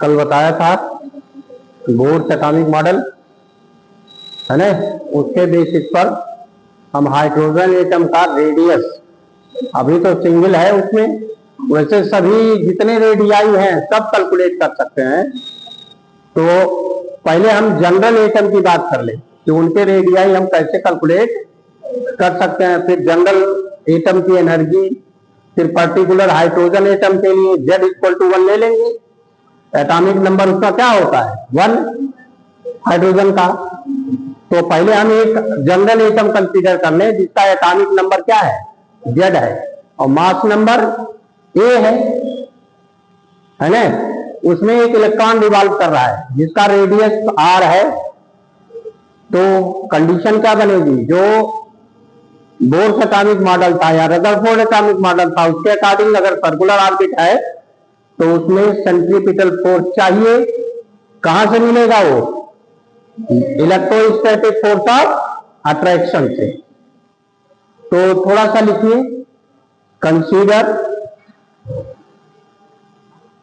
कल बताया था बोर्स एटॉमिक मॉडल है ना, उसके बेसिस पर हम हाइड्रोजन एटम का रेडियस, अभी तो सिंगल है उसमें, वैसे सभी जितने रेडियाई हैं सब कैलकुलेट कर सकते हैं। तो पहले हम जनरल एटम की बात कर ले कि उनके रेडियाई हम कैसे कैलकुलेट कर सकते हैं, फिर जनरल एटम की एनर्जी, फिर पर्टिकुलर हाइड्रोजन एटम के लिए Z=1 ले लेंगे। एटॉमिक नंबर उसका क्या होता है 1 हाइड्रोजन का। तो पहले हम एक जनरल एटम कंसीडर कर लें जिसका एटॉमिक नंबर क्या है Z है और मास नंबर A है ना। उसमें एक इलेक्ट्रॉन रिवॉल्व कर रहा है जिसका रेडियस R है। तो कंडीशन क्या बनेगी, जो बोर्स एटॉमिक मॉडल था या रदरफोर्ड एटॉमिक मॉडल था उसके अकॉर्डिंग अगर सर्कुलर ऑर्बिट है तो उसमें सेंट्रीपिटल फोर्स चाहिए। कहां से मिलेगा वो, इलेक्ट्रोस्टैटिक फोर्स ऑफ अट्रैक्शन से। तो थोड़ा सा लिखिए, consider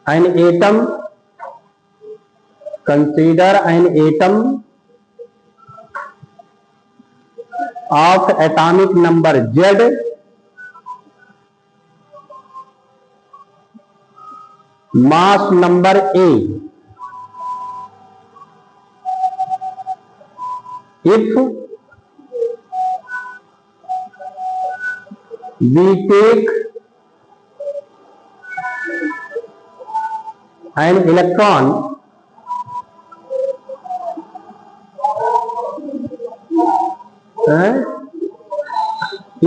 an atom, consider an atom of atomic number Z mass number A if we take an electron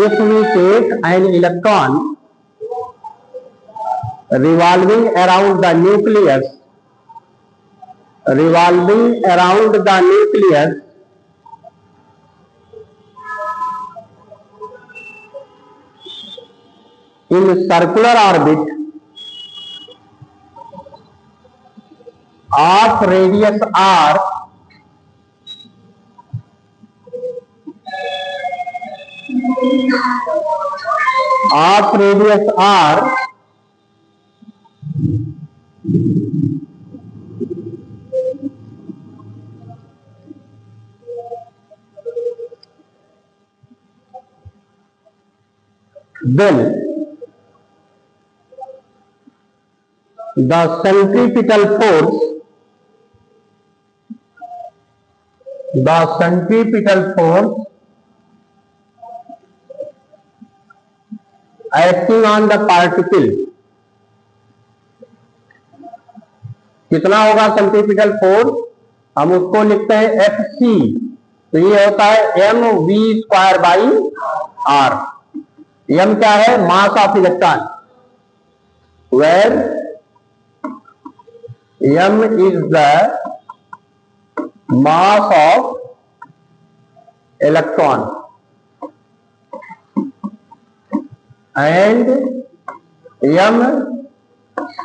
if we take an electron revolving around the nucleus, revolving around the nucleus in circular orbit of radius R then the centripetal force acting on the particle कितना होगा centripetal force, हम उसको लिखते हैं Fc। तो ये होता है mv²/r। m क्या है, mass of electron, where m is the mass of electron and m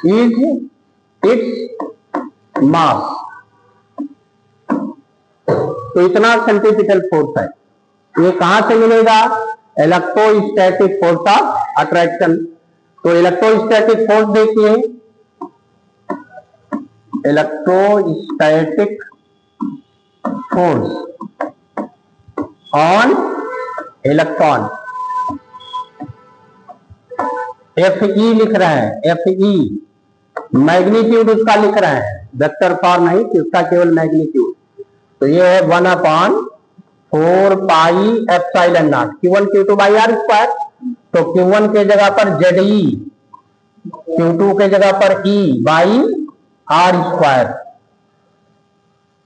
is its mass. तो इतना सेंट्रीपिटल फोर्स है। ये कहां से मिलेगा, इलेक्ट्रोस्टैटिक फोर्स ऑफ अट्रैक्शन। तो इलेक्ट्रोस्टैटिक फोर्स देखिए, electrostatic force on electron Fe लिख रहे हैं, Fe मैग्नीट्यूड उसका लिख रहे हैं, वेक्टर फॉर्म नहीं कि उसका केवल मैग्नीट्यूड। तो ये है 1/4πε0 Q1 Q2/r²। तो Q1 के जगह पर ZE, Q2 के जगह पर E/r²।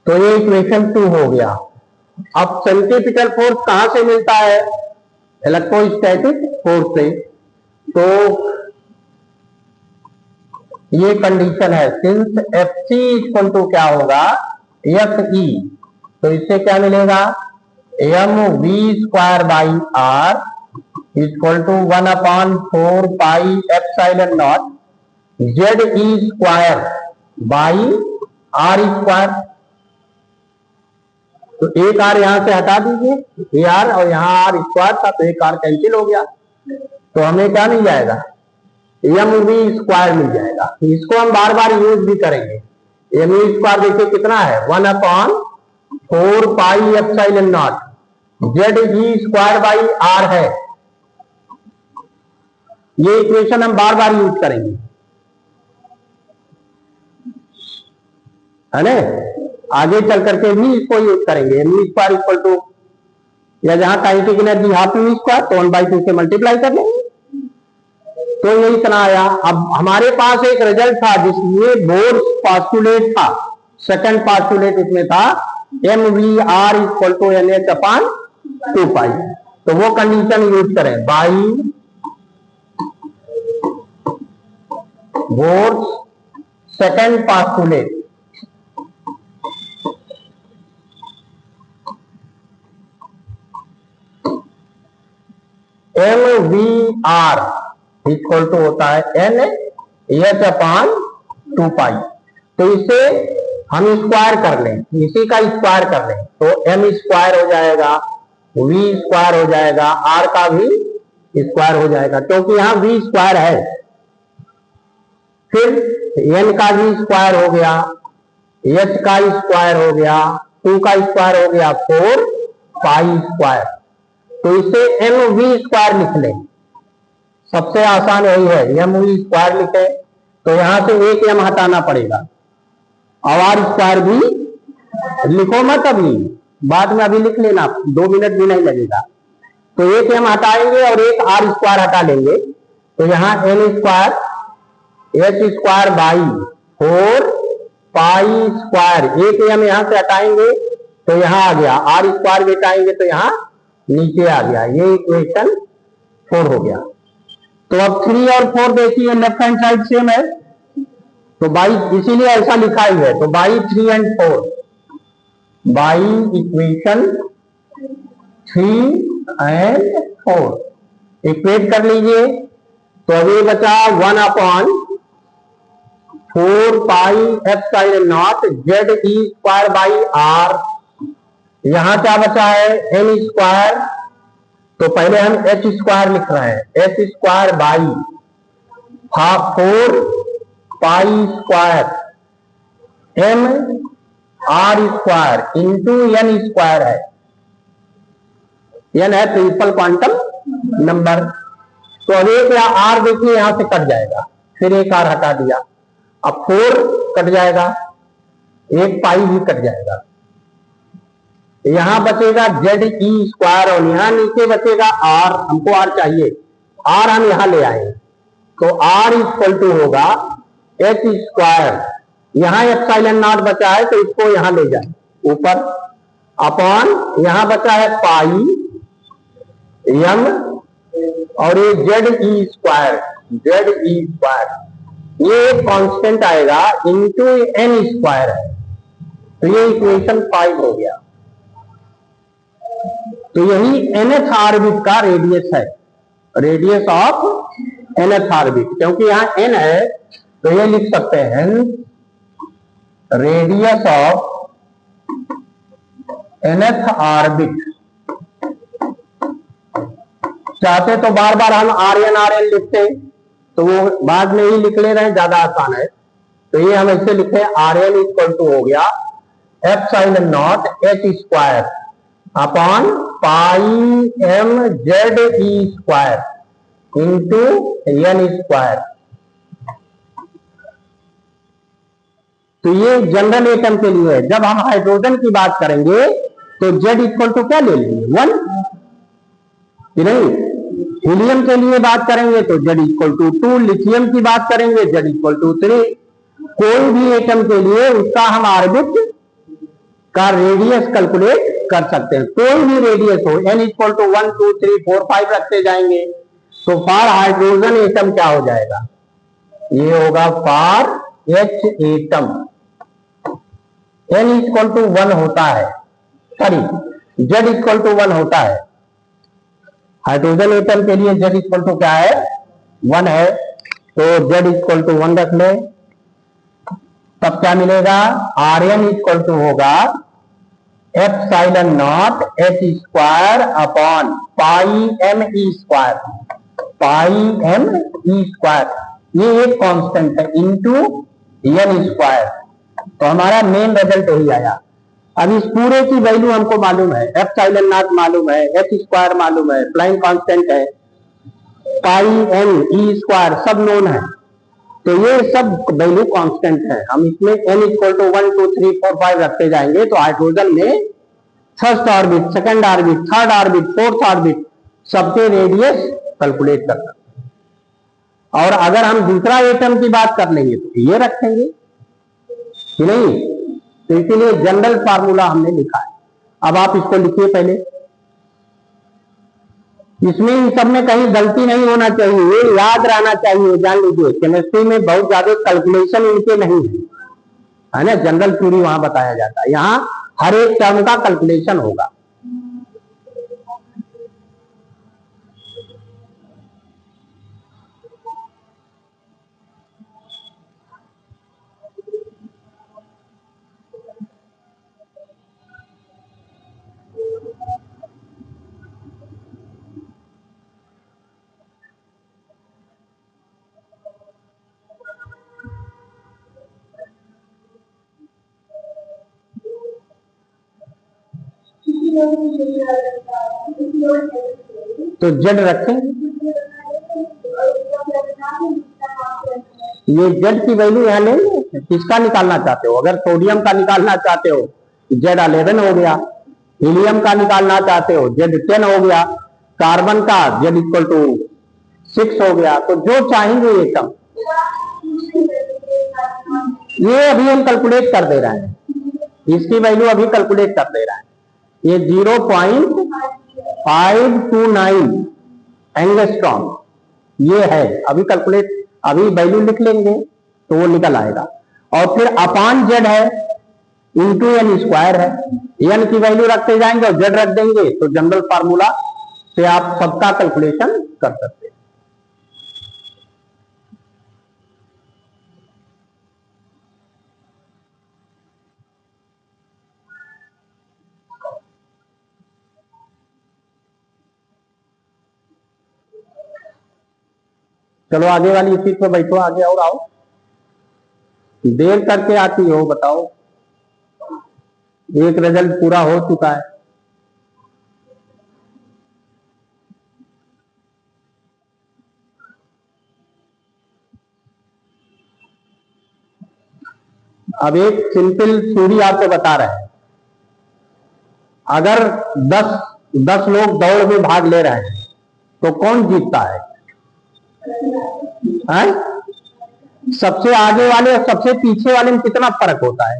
तो ये इक्वेशन 2 हो गया। अब सेंट्रीपिटल फोर्स कहां से मिलता है, इलेक्ट्रोस्टैटिक फोर्स से। तो ये कंडीशन है, सिंस Fc इक्वल टू क्या होगा Fe। तो इससे क्या मिलेगा, mv²/r इक्वल टू 1/4πε0 ZE²/r²। तो एक r यहां से हटा दीजिए, ये r और यहाँ r² था तो एक r कैंसिल हो गया। तो हमें क्या मिल जाएगा, mv² मिल जाएगा। इसको हम बार बार यूज भी करेंगे, एम ई स्क्वायर देखिए कितना है 1/4πε0 Z E square by R है। ये इक्वेशन हम बार बार यूज करेंगे, है ना। आगे चल करके भी इसको यूज करेंगे। M E square equal to, या जहां kinetic energy half M E square तो 1/2 से मल्टीप्लाई कर लेंगे, तो ये इतना आया। अब हमारे पास एक रिजल्ट था जिसमें बोर्स पॉस्टुलेट था, सेकंड पॉस्टुलेट इसमें था M V R equal to N H upon 2 pi. तो वो कंडीशन यूज करें, by Bohr's second postulate M V R equal to होता है एन एच अपॉन 2 पाई। तो इसे हम स्क्वायर कर लें, इसी का स्क्वायर कर लें तो एम स्क्वायर हो जाएगा, वी स्क्वायर हो जाएगा, आर का भी स्क्वायर हो जाएगा, क्योंकि यहां वी स्क्वायर है। फिर एन का भी स्क्वायर हो गया, एच का स्क्वायर हो गया, 2 का स्क्वायर हो गया 4 पाई स्क्वायर। तो इसे एम वी स्क्वायर लिख लें, सबसे आसान यही है, एम वी स्क्वायर लिखे तो यहां से एक एम हटाना पड़ेगा, और आर स्क्वायर भी लिखो मत अभी, बाद में अभी लिख लेना, 2 मिनट भी नहीं लगेगा। तो एक एम हटाएंगे और एक आर स्क्वायर हटा लेंगे, तो यहां N square H square by 4 pi square, एक एम यहां से हटाएंगे तो यहां आ गया, आर स्क्वायर भी हटाएंगे तो यहां नीचे आ गया, ये इक्वेशन 4 हो गया। तो अब 3 और 4 देखिए लेफ्ट हैंड साइड सेम है, तो बाई इसीलिए ऐसा लिखा ही है, तो by 3 and 4, by equation 3 and 4 equate कर लीजिए। तो अभी बचा 1/4 pi epsilon naught Z E square by R. यहां क्या बचा है एन स्क्वायर, तो पहले हम एच स्क्वायर लिख रहे हैं, H square by 4 pi square M R square into N square है, एन है प्रिंसिपल क्वांटम नंबर। तो अब एक या आर देखिए यहां से कट जाएगा, फिर एक आर हटा दिया, अब 4 कट जाएगा, एक पाई भी कट जाएगा, यहां बचेगा जेड ई स्क्वायर और यहां नीचे बचेगा आर, हमको आर चाहिए, आर हम यहां ले आए, तो आर इक्वल टू होगा एच स्क्वायर, यहां एप्सिलॉन नॉट बचा है तो इसको यहां ले जाए ऊपर, अपॉन यहां बचा है पाई एम और ये जेड ई स्क्वायर, जेड ई स्क्वायर ये एक कांस्टेंट आएगा इंटू एन स्क्वायर है, तो ये इक्वेशन 5 हो गया। तो यही nth ऑर्बिट का रेडियस है, रेडियस ऑफ nth ऑर्बिट, क्योंकि यहां n है तो ये लिख सकते हैं रेडियस ऑफ nth ऑर्बिट। चाहते तो बार बार हम आर एन लिखते, तो वो बाद में ही लिख ले रहे हैं, ज्यादा आसान है। तो ये हम ऐसे लिखे आर एन इक्वल टू हो गया epsilon naught H square upon pi M Z ई स्क्वायर इंटू एन स्क्वायर। तो ये जनरल एटम के लिए है। जब हम हाइड्रोजन की बात करेंगे तो जेड इक्वल टू क्या ले लेंगे 1 कि नहीं। हीलियम के लिए बात करेंगे तो जेड इक्वल टू 2, लिथियम की बात करेंगे जेड इक्वल टू 3। कोई भी एटम के लिए उसका हम ऑर्बिट का रेडियस कैलकुलेट कर सकते हैं, कोई भी रेडियस हो, n इक्वल टू 1 2 3 4 5 रखते जाएंगे। तो फॉर हाइड्रोजन एटम क्या हो जाएगा, ये होगा for H atom n equal to 1 होता है, सॉरी z इक्वल टू 1 होता है। हाइड्रोजन एटम के लिए z इक्वल टू क्या है 1 है, तो z इक्वल टू 1 रख ले, तब क्या मिलेगा आर एन इक्वल टू होगा epsilon naught H square upon pi M E square, pi M E square ये एक कांस्टेंट है इंटू एन स्क्वायर। तो हमारा मेन रिजल्ट यही आया। अब इस पूरे की वैल्यू हमको मालूम है, एप्सिलॉन नॉट मालूम है, एच स्क्वायर मालूम है, फ्लाइंग कांस्टेंट है, पाई एन ई स्क्वायर सब नोन है। तो ये सब वैल्यू कांस्टेंट है। हम इसमें n इक्वल टू 1 2 3 4 5 रखते जाएंगे तो हाइड्रोजन में first orbit, second orbit, third orbit, fourth orbit सबके रेडियस कैलकुलेट कर सकते हैं। और अगर हम दूसरा एटम की बात कर लेंगे तो ये रखेंगे कि नहीं। तो इसीलिए जनरल फार्मूला हमने लिखा है। अब आप इसको लिखिए पहले। इसमें इन सब में कहीं गलती नहीं होना चाहिए, ये याद रहना चाहिए। जान लीजिए केमिस्ट्री में बहुत ज्यादा कैलकुलेशन इनके नहीं है ना। जनरल थ्योरी वहां बताया जाता है, यहाँ हर एक टर्म का कैलकुलेशन होगा। तो जेड रखें। ये जेड की वैल्यू यहां ले लें। किसका निकालना चाहते हो? अगर सोडियम का निकालना चाहते हो जेड 11 हो गया, हीलियम का निकालना चाहते हो जेड 10 हो गया, कार्बन का जेड इक्वल टू 6 हो गया। तो जो चाहेंगे ये सब ये अभी हम कैलकुलेट कर दे रहे हैं। इसकी वैल्यू अभी कैलकुलेट कर दे रहे हैं। ये 0.529 एंगस्ट्रॉम ये है। अभी कैलकुलेट, अभी वैल्यू लिख लेंगे तो वो निकल आएगा। और फिर अपान जेड है इंटू एन स्क्वायर है। एन की वैल्यू रखते जाएंगे और जेड रख देंगे तो जनरल फार्मूला से आप सबका कैलकुलेशन कर सकते हैं। चलो आगे वाली सीट पे बैठो, आगे और आओ। देर करके आती हो बताओ। एक रिजल्ट पूरा हो चुका है। अब एक सिंपल थ्योरी आपको बता रहे हैं। अगर 10 लोग दौड़ में भाग ले रहे हैं तो कौन जीतता है? सबसे आगे वाले और सबसे पीछे वाले में कितना फर्क होता है?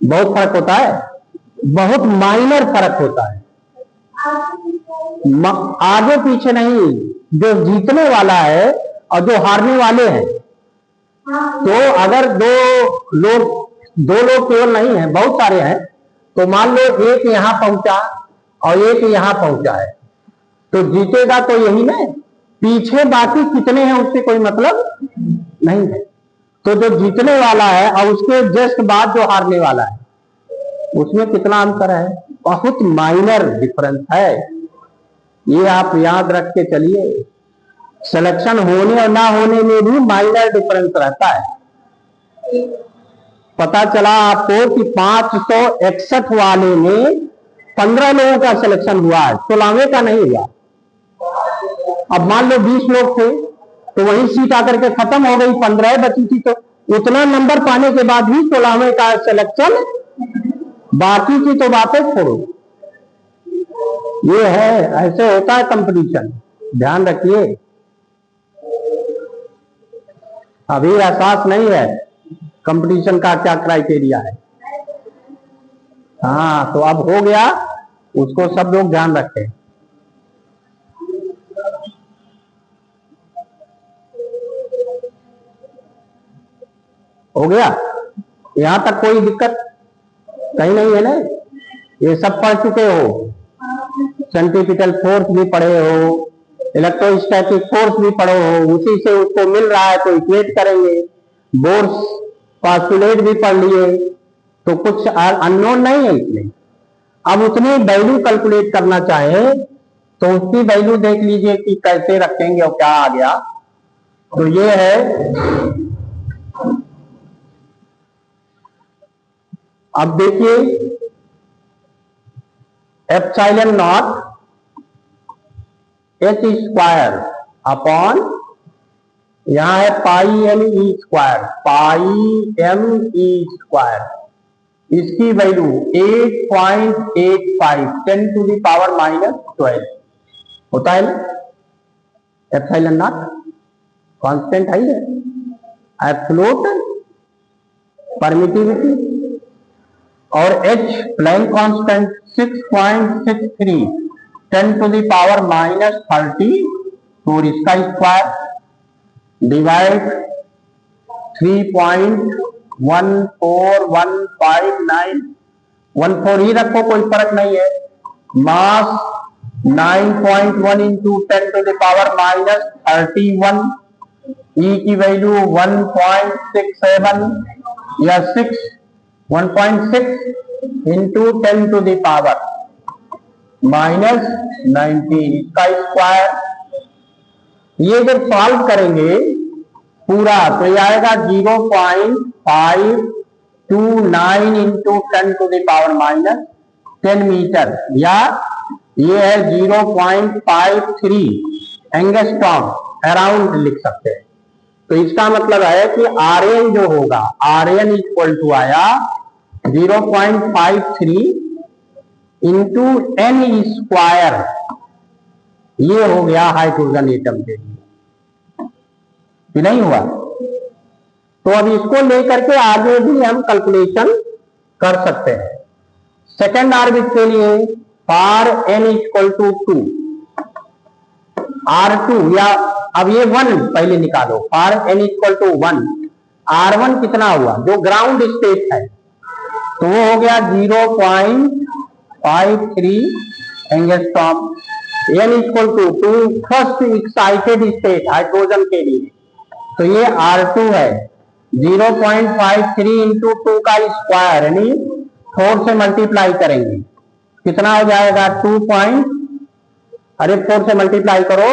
बहुत फर्क होता है, बहुत माइनर फर्क होता है। आगे पीछे नहीं, जो जीतने वाला है और जो हारने वाले हैं। तो अगर दो लोग केवल नहीं है, बहुत सारे हैं, तो मान लो एक यहां पहुंचा और एक यहां पहुंचा है तो जीतेगा तो यही ना। पीछे बाकी कितने हैं उससे कोई मतलब नहीं है। तो जो जीतने वाला है और उसके जस्ट बाद जो हारने वाला है उसमें कितना अंतर है? बहुत माइनर डिफरेंस है। ये आप याद रख के चलिए। सिलेक्शन होने और ना होने में भी माइनर डिफरेंस रहता है। पता चला आपको कि 561 वाले में 15 लोगों का सिलेक्शन हुआ है, 16वें का नहीं हुआ। अब मान लो 20 लोग थे तो वही सीट आकर के खत्म हो गई, 15 बची थी। तो उतना नंबर पाने के बाद भी 16वें का सिलेक्शन, बाकी की तो बातें छोड़ो। ये है, ऐसे होता है कंपटीशन, ध्यान रखिए। अभी एहसास नहीं है कंपटीशन का क्या क्राइटेरिया है। हाँ, तो अब हो गया, उसको सब लोग ध्यान रखें। हो गया, यहां तक कोई दिक्कत कहीं नहीं है ना? ये सब पढ़ चुके हो, सेंट्रीपिटल फोर्स भी पढ़े हो, इलेक्ट्रोस्टैटिक फोर्स भी पढ़े हो, उसी से उसको मिल रहा है तो इक्वेट करेंगे। बोर्स पास्टुलेट भी पढ़ लिए, तो कुछ अननोन नहीं है इसमें। अब उसमें वैल्यू कैलकुलेट करना चाहे तो उसकी वैल्यू देख लीजिए कि कैसे रखेंगे और क्या आ गया। तो ये है अब देखिए epsilon naught H square upon, यहां है pi M E square, pi M E square, इसकी वैल्यू 8.85 10 टू द पावर -12 होता है ना। एप्सिलॉन नॉट कांस्टेंट है, एब्सोल्यूट परमिटिविटी, और H Planck constant 6.63 10 to the power -34, इसका स्क्वायर डिवाइड 3.14159, ही रखो, कोई फर्क नहीं है। मास 9.1 इंटू 10 टू द पावर -31, ई की वैल्यू 1.67 या 1.6 इंटू 10 टू द पावर -19, इसका स्क्वायर। ये जब सॉल्व करेंगे पूरा तो ये आएगा 0.529 into 10 to the power -10 metre, या ये है 0.53 एंगस्ट्रॉम अराउंड लिख सकते हैं। तो इसका मतलब है कि आर एन जो होगा, आर एन इक्वल टू आया 0.53 इंटू एन स्क्वायर, ये हो गया हाइड्रोजन एटम के लिए, नहीं हुआ। तो अब इसको लेकर के आगे भी हम कैलकुलेशन कर सकते हैं। सेकेंड ऑर्बिट के लिए for N equal to 2, R2 या अब ये 1 पहले निकालो, for N equal to 1, R1 कितना हुआ जो ग्राउंड स्टेट है, तो वो हो गया 0.53 angstrom. N equal to 2 first excited state hydrogen के लिए, तो ये R2 है, 0.53 इंटू 2 का स्क्वायर यानी 4 से मल्टीप्लाई करेंगे, कितना हो जाएगा 4 से मल्टीप्लाई करो,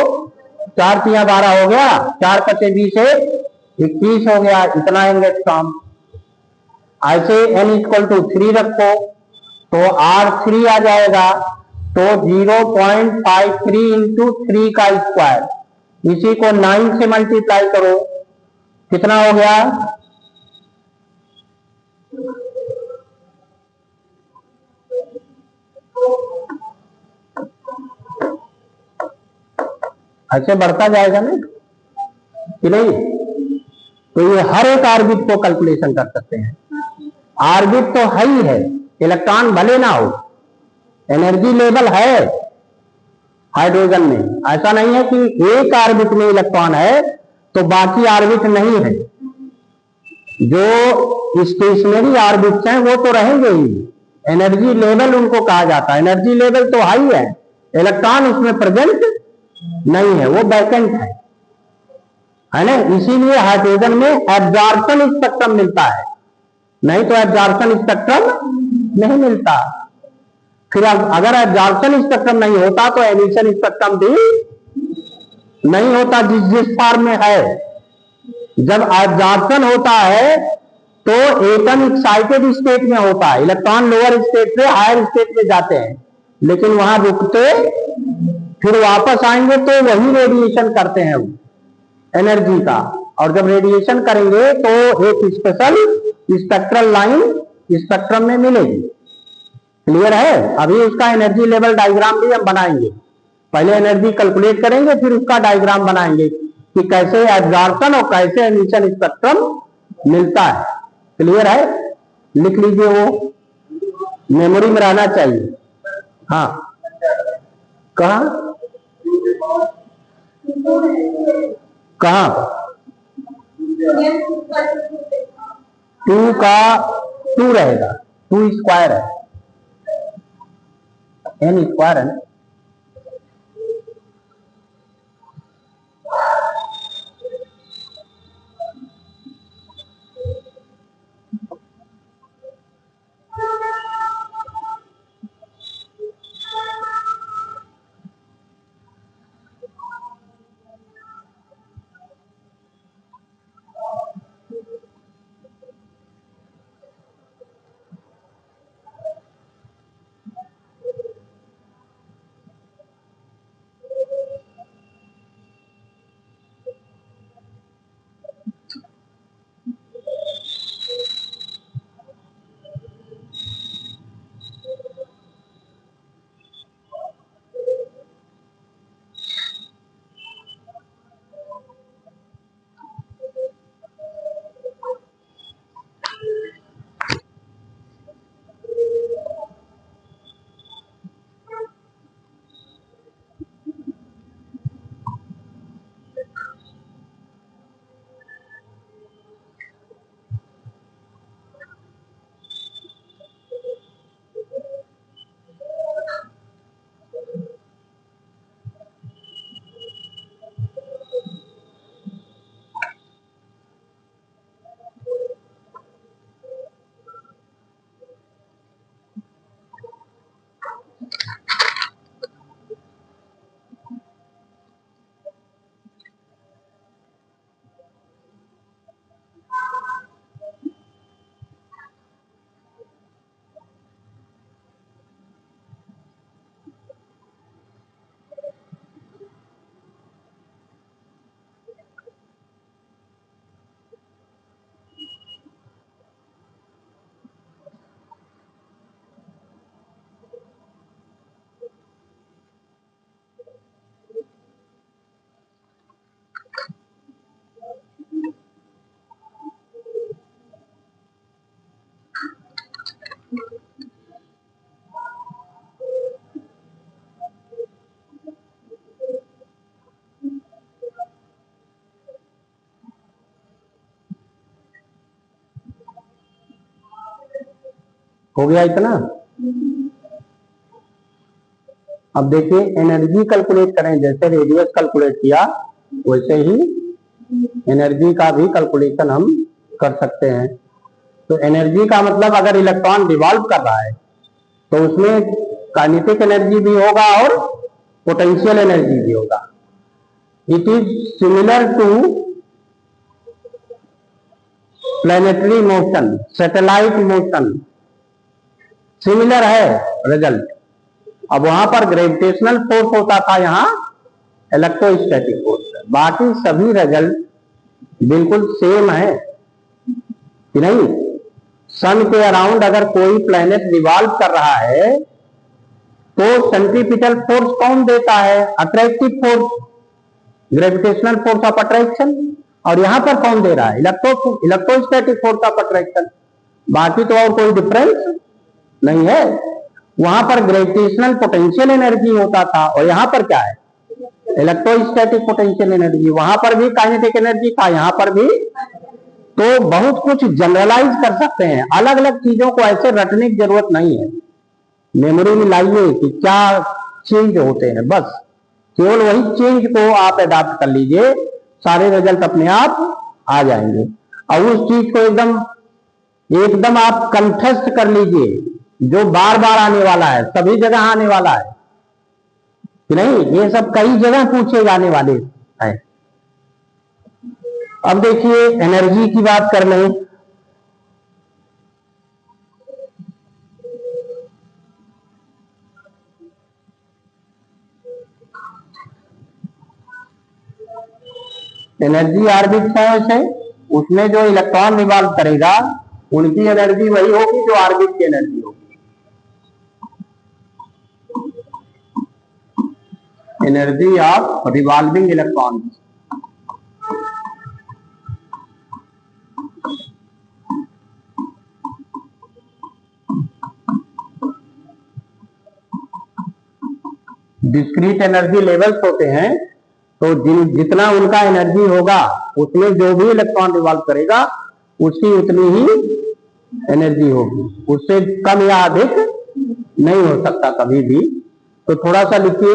4 तिया 12 हो गया, 4 पचे 20 है 21 हो गया, इतना एंगस्ट्रॉम। ऐसे n इक्वल टू 3 रखो तो R3 आ जाएगा, तो 0.53 इंटू 3 का स्क्वायर, इसी को 9 से मल्टीप्लाई करो, कितना हो गया, ऐसे बढ़ता जाएगा ना कि नहीं। तो ये हर एक ऑर्बिट को कैलकुलेशन कर सकते हैं। ऑर्बिट तो है ही है, इलेक्ट्रॉन भले ना हो, एनर्जी लेवल है हाइड्रोजन में। ऐसा नहीं है कि एक ऑर्बिट में इलेक्ट्रॉन है तो बाकी ऑर्बिट नहीं है। जो स्टेशनरी ऑर्बिट्स हैं वो तो रहेंगे ही, एनर्जी लेवल उनको कहा जाता है। एनर्जी लेवल तो हाई है, इलेक्ट्रॉन उसमें प्रेजेंट नहीं है, वो वैकेंट है ना। इसीलिए हाइड्रोजन में एब्जॉर्प्शन स्पेक्ट्रम मिलता है, नहीं तो एब्जॉर्प्शन स्पेक्ट्रम नहीं मिलता। फिर अगर एब्जॉर्प्शन स्पेक्ट्रम नहीं होता तो एमिशन स्पेक्ट्रम भी नहीं होता जिस फॉर्म में है। जब एब्जॉर्प्शन होता है तो एटम एक्साइटेड स्टेट में होता है, इलेक्ट्रॉन लोअर स्टेट से हायर स्टेट में जाते हैं, लेकिन वहां रुकते, फिर वापस आएंगे तो वही रेडिएशन करते हैं एनर्जी का, और जब रेडिएशन करेंगे तो एक स्पेशल स्पेक्ट्रल लाइन स्पेक्ट्रम में मिलेगी। क्लियर है। अभी उसका एनर्जी लेवल डायग्राम भी हम बनाएंगे, पहले एनर्जी कैलकुलेट करेंगे फिर उसका डायग्राम बनाएंगे कि कैसे एब्जॉर्प्शन और कैसे एमिशन स्पेक्ट्रम मिलता है। क्लियर है, लिख लीजिए, वो मेमोरी में रहना चाहिए। हाँ, कहा कहा 2 का 2 रहेगा, 2 स्क्वायर है, n स्क्वायर है ना। हो गया इतना। अब देखिए एनर्जी कैलकुलेट करें, जैसे रेडियस कैलकुलेट किया वैसे ही एनर्जी का भी कैलकुलेशन हम कर सकते हैं। तो एनर्जी का मतलब अगर इलेक्ट्रॉन रिवॉल्व कर रहा है तो उसमें काइनेटिक एनर्जी भी होगा और पोटेंशियल एनर्जी भी होगा। It is similar to planetary motion, satellite motion, similar है रिजल्ट। अब वहां पर ग्रेविटेशनल फोर्स होता था, यहाँ इलेक्ट्रोस्टैटिक फोर्स है। बाकी सभी रिजल्ट बिल्कुल सेम है कि नहीं। सन के अराउंड अगर कोई प्लैनेट रिवॉल्व कर रहा है तो सेंट्रीपिटल फोर्स कौन देता है? Attractive force, gravitational force of attraction. और यहां पर कौन दे रहा है? Electrostatic force of attraction. बाकी तो और कोई डिफरेंस नहीं है। वहां पर ग्रेविटेशनल पोटेंशियल एनर्जी होता था और यहां पर क्या है? Electrostatic potential energy. वहां पर भी काइनेटिक एनर्जी था, यहां पर भी। तो बहुत कुछ जनरलाइज कर सकते हैं, अलग अलग चीजों को ऐसे रटने की जरूरत नहीं है। मेमोरी में लाइए कि क्या चेंज होते हैं, बस केवल वही चेंज को आप अडॉप्ट कर लीजिए, सारे रिजल्ट अपने आप आ जाएंगे। और उस चीज को एकदम एकदम आप कंठस्थ कर लीजिए जो बार बार आने वाला है, सभी जगह आने वाला है कि नहीं। ये सब कई जगह पूछे जाने वाले हैं। अब देखिए एनर्जी की बात कर लें। एनर्जी ऑर्बिट है वैसे, उसमें जो इलेक्ट्रॉन रिवॉल्व करेगा उनकी एनर्जी वही होगी जो ऑर्बिट की एनर्जी होगी। Energy of revolving electron. Discrete energy levels होते हैं, तो जितना उनका एनर्जी होगा उसमें जो भी इलेक्ट्रॉन रिवॉल्व करेगा उसकी उतनी ही एनर्जी होगी, उससे कम या अधिक नहीं हो सकता कभी भी। तो थोड़ा सा लिखिए।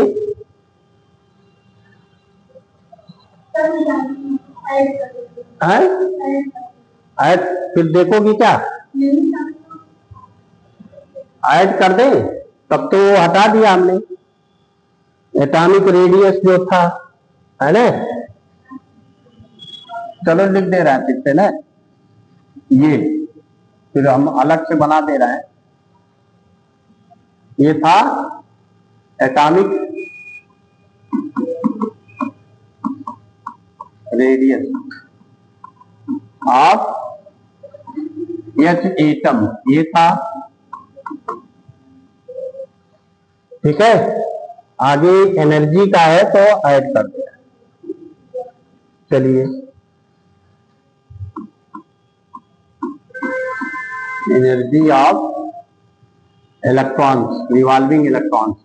ऐड फिर देखोगी क्या? ऐड कर दें? तब तो वो हटा दिया हमने, एटॉमिक रेडियस जो था, है ना। चलो लिख दे रहे हैं फिर से ना, ये फिर हम अलग से बना दे रहे हैं। ये था atomic radius of H atom, ये था। ठीक है, आगे एनर्जी का है तो ऐड कर दे। चलिए energy of electrons, revolving electrons.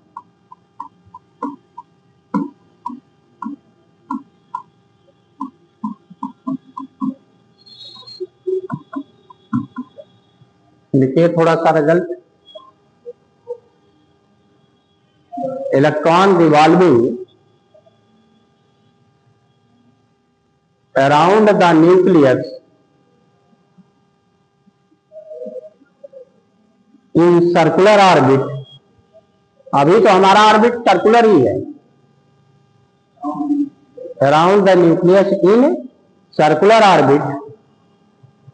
लिखिए थोड़ा सा result. Electron revolving around the nucleus in circular orbit. अभी तो हमारा ऑर्बिट सर्कुलर ही है। Around the nucleus in circular orbit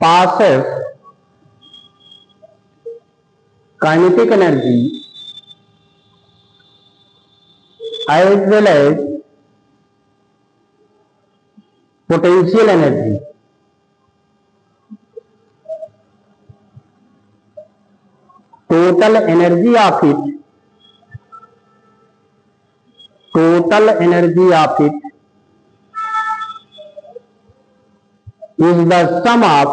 passes kinetic energy as well as potential energy. Total energy of it is the sum of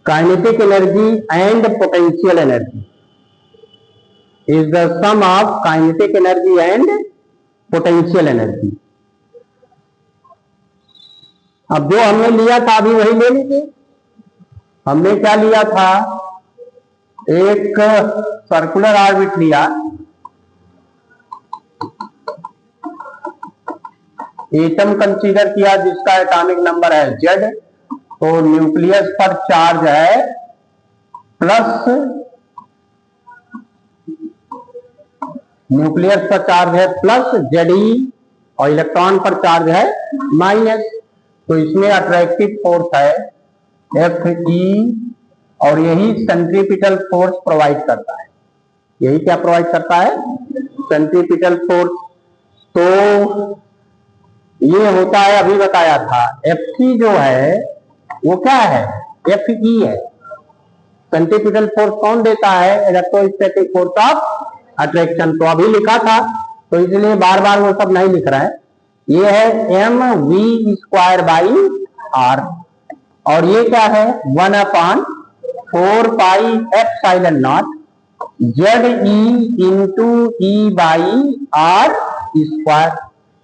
kinetic energy and potential energy. Is the sum of kinetic energy and potential energy. अब जो हमने लिया था अभी वही ले लीजिए। हमने क्या लिया था, एक सर्कुलर ऑर्बिट लिया, एटम कंसीडर किया जिसका एटॉमिक नंबर है Z, तो न्यूक्लियस पर चार्ज है प्लस, न्यूक्लियस पर चार्ज है प्लस Ze और इलेक्ट्रॉन पर चार्ज है माइनस। तो इसमें अट्रैक्टिव फोर्स है Fe और यही सेंट्रीपिटल फोर्स प्रोवाइड करता है। यही क्या प्रोवाइड करता है, सेंट्रीपिटल फोर्स। तो ये होता है, अभी बताया था, Fe जो है वो क्या है, Fe है। सेंट्रीपिटल फोर्स कौन देता है, इलेक्ट्रोस्टैटिक फोर्स ऑफ अट्रैक्शन। तो अभी लिखा था, तो इसलिए बार बार वो सब नहीं लिख रहा है। ये है mv²/r और ये क्या है 1/4πε0 Ze इंटू e/r²।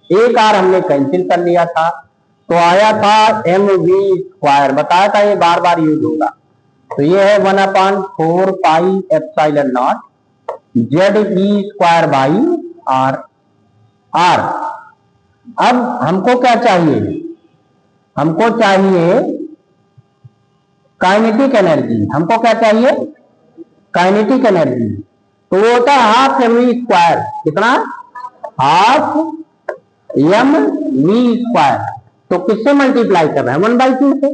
एक आर हमने कैंसिल कर लिया था, तो आया था mv², बताया था ये बार बार यूज होगा। तो ये है 1/4πε0 Ze²/r। अब हमको क्या चाहिए, हमको चाहिए काइनेटिक एनर्जी। हमको क्या चाहिए, काइनेटिक एनर्जी। तो वो होता है हाफ mv²। कितना, हाफ mv²। तो किससे मल्टीप्लाई कर रहे हैं, 1/2 से।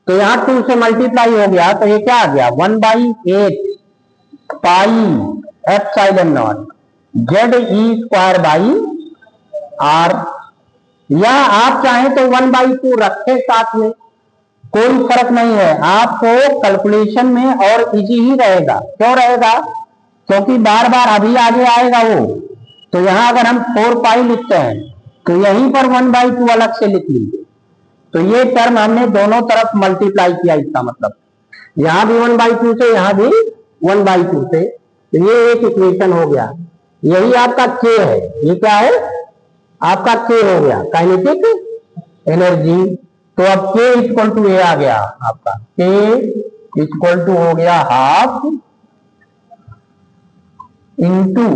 तो यहां 2 से मल्टीप्लाई हो गया, तो ये क्या आ गया 1/8πε0 Ze²/r। या आप चाहें तो 1/2 रखे साथ में, कोई फर्क नहीं है। आपको कैलकुलेशन में और इजी ही रहेगा। क्यों रहेगा, क्योंकि बार बार अभी आगे आएगा वो। तो यहां अगर हम 4π लिखते हैं तो यहीं पर 1/2 अलग से लिख लीजिए। तो ये टर्म हमने दोनों तरफ मल्टीप्लाई किया, इसका मतलब यहां भी 1/2 से, यहां भी 1/2 से। तो ये एक इक्वेशन हो गया। यही आपका K है। ये क्या है, आपका K हो गया, काइनेटिक एनर्जी। तो अब K इक्वल टू ए आ गया आपका, K इक्वल टू हो गया हाफ इंटू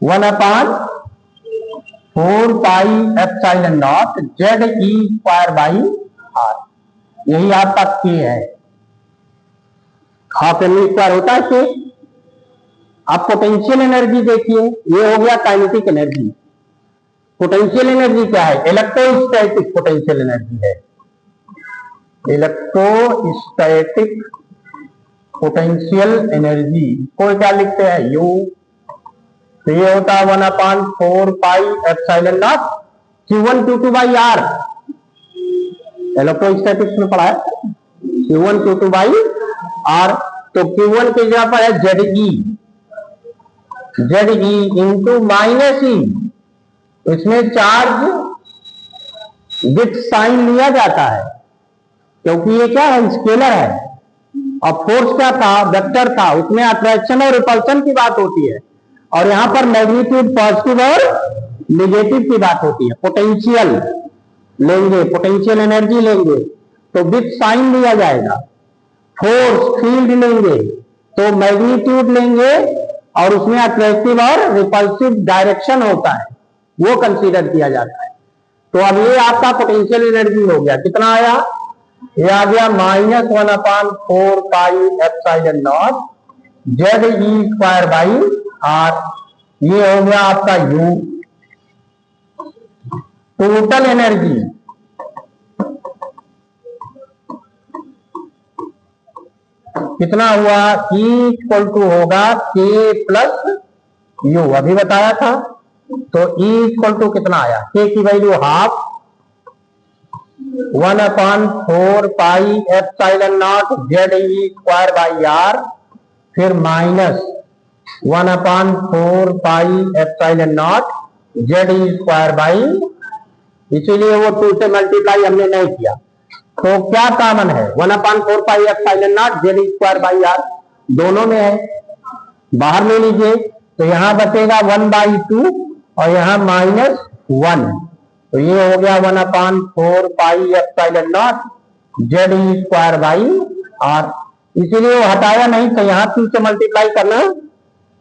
1/4πε0 Ze²/r। यही आपका K है, हाफ mv² होता है K। आप पोटेंशियल एनर्जी देखिए, ये हो गया काइनेटिक एनर्जी। पोटेंशियल एनर्जी क्या है, इलेक्ट्रोस्टैटिक पोटेंशियल एनर्जी है, इलेक्ट्रोस्टैटिक पोटेंशियल एनर्जी को क्या लिखते हैं, U। तो ये होता है 1/4πε0 Q1Q2/r। इलेक्ट्रोस्टैटिक्स में पढ़ा है, Q1Q2/r। तो Q1 की जगह पर है Ze इंटू -e। इसमें चार्ज विथ साइन लिया जाता है, क्योंकि ये क्या है, स्केलर है। और फोर्स क्या था, वेक्टर था, उसमें अट्रैक्शन और रिपल्शन की बात होती है। और यहां पर मैग्नीट्यूड पॉजिटिव और निगेटिव की बात होती है। पोटेंशियल लेंगे, पोटेंशियल एनर्जी लेंगे तो विथ साइन लिया जाएगा। फोर्स फील्ड लेंगे तो मैग्नीट्यूड लेंगे और उसमें अट्रैक्टिव और रिपल्सिव डायरेक्शन होता है, वो कंसीडर किया जाता है। तो अब ये आपका पोटेंशियल एनर्जी हो गया, कितना आया, ये आ गया -1/4πε0 Ze²/r। ये हो गया आपका U। टोटल एनर्जी कितना हुआ, E इक्वल टू होगा K प्लस U, अभी बताया था। तो E इक्वल टू कितना आया, K की वैल्यू हाफ 1/4πε0 Ze²/r, फिर माइनस 1/4πε0 Ze²/, इसीलिए वो 2 से मल्टीप्लाई हमने नहीं किया। तो क्या कॉमन है, 1/4πε0 Ze²/r दोनों में है, बाहर ले लीजिए। तो यहां बचेगा 1/2 और यहां -1। तो ये हो गया 1/4πε0 Z E square by R. इसीलिए वो हटाया नहीं तो यहाँ 2 से मल्टीप्लाई करना,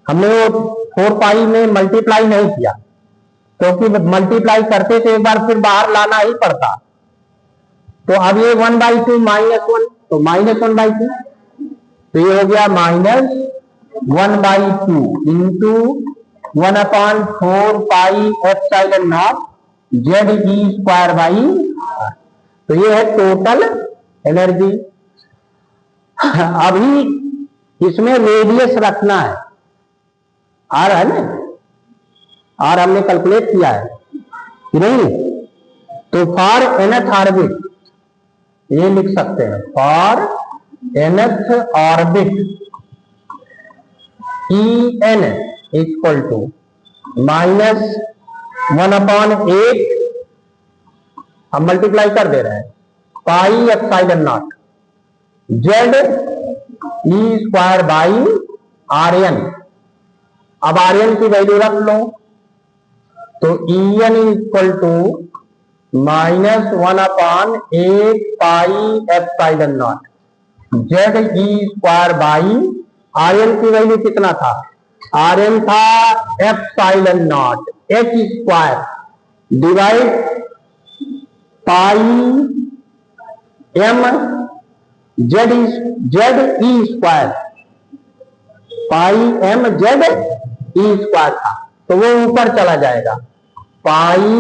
हमने वो 4 पाई में मल्टीप्लाई नहीं किया क्योंकि मल्टीप्लाई करते तो एक बार फिर बाहर लाना ही पड़ता। तो अब ये 1/2 -1 तो -1/2, तो ये हो गया -1/2 into 1/4 pi epsilon naught Z E square by R. तो ये है टोटल एनर्जी। अभी इसमें रेडियस रखना है, आर है ना, आर हमने कैलकुलेट किया है कि नहीं। तो फॉर nth ऑर्बिट ये लिख सकते हैं, for nth orbit En equal to -1/8, हम मल्टीप्लाई कर दे रहे हैं, pi epsilon naught Z E square by R N. अब आर एन की वैल्यू रख लो, तो E N equal to -1/8 pi epsilon naught Z E square by R N की वैल्यू कितना था, आर एन था epsilon naught H square divide pi M Z ई square, pi M Z E square था, तो वो ऊपर चला जाएगा, पाई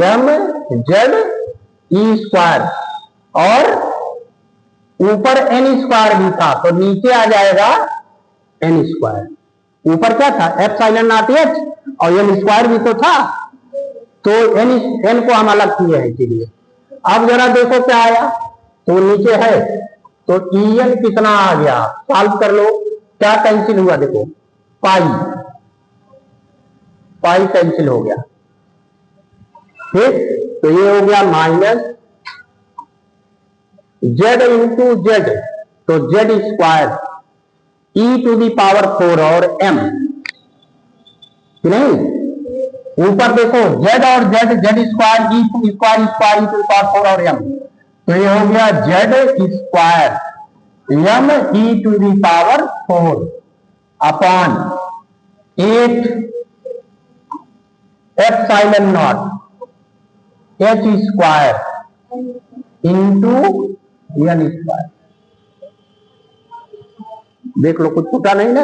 एम जेड ई स्क्वायर, और ऊपर एन स्क्वायर भी था तो नीचे आ जाएगा एन स्क्वायर। ऊपर क्या था, एप्सिलॉन नॉट एच, और एन स्क्वायर भी तो था, तो एन को हम अलग किए हैं इसीलिए। अब जरा देखो क्या आया, तो नीचे है, तो ई एन कितना आ गया, सॉल्व कर लो, क्या कैंसिल हुआ, देखो पाई, पाई कैंसिल हो गया, ठीक। तो ये हो गया माइनस जेड इंटू जेड, तो z square e to the power 4 और एम, नहीं, ऊपर देखो जेड और z, z square e to square square e to power 4 और एम, तो ये हो गया z square m e to the power 4 upon 8 epsilon naught H square into N square. देख लो कुछ छूटा नहीं ना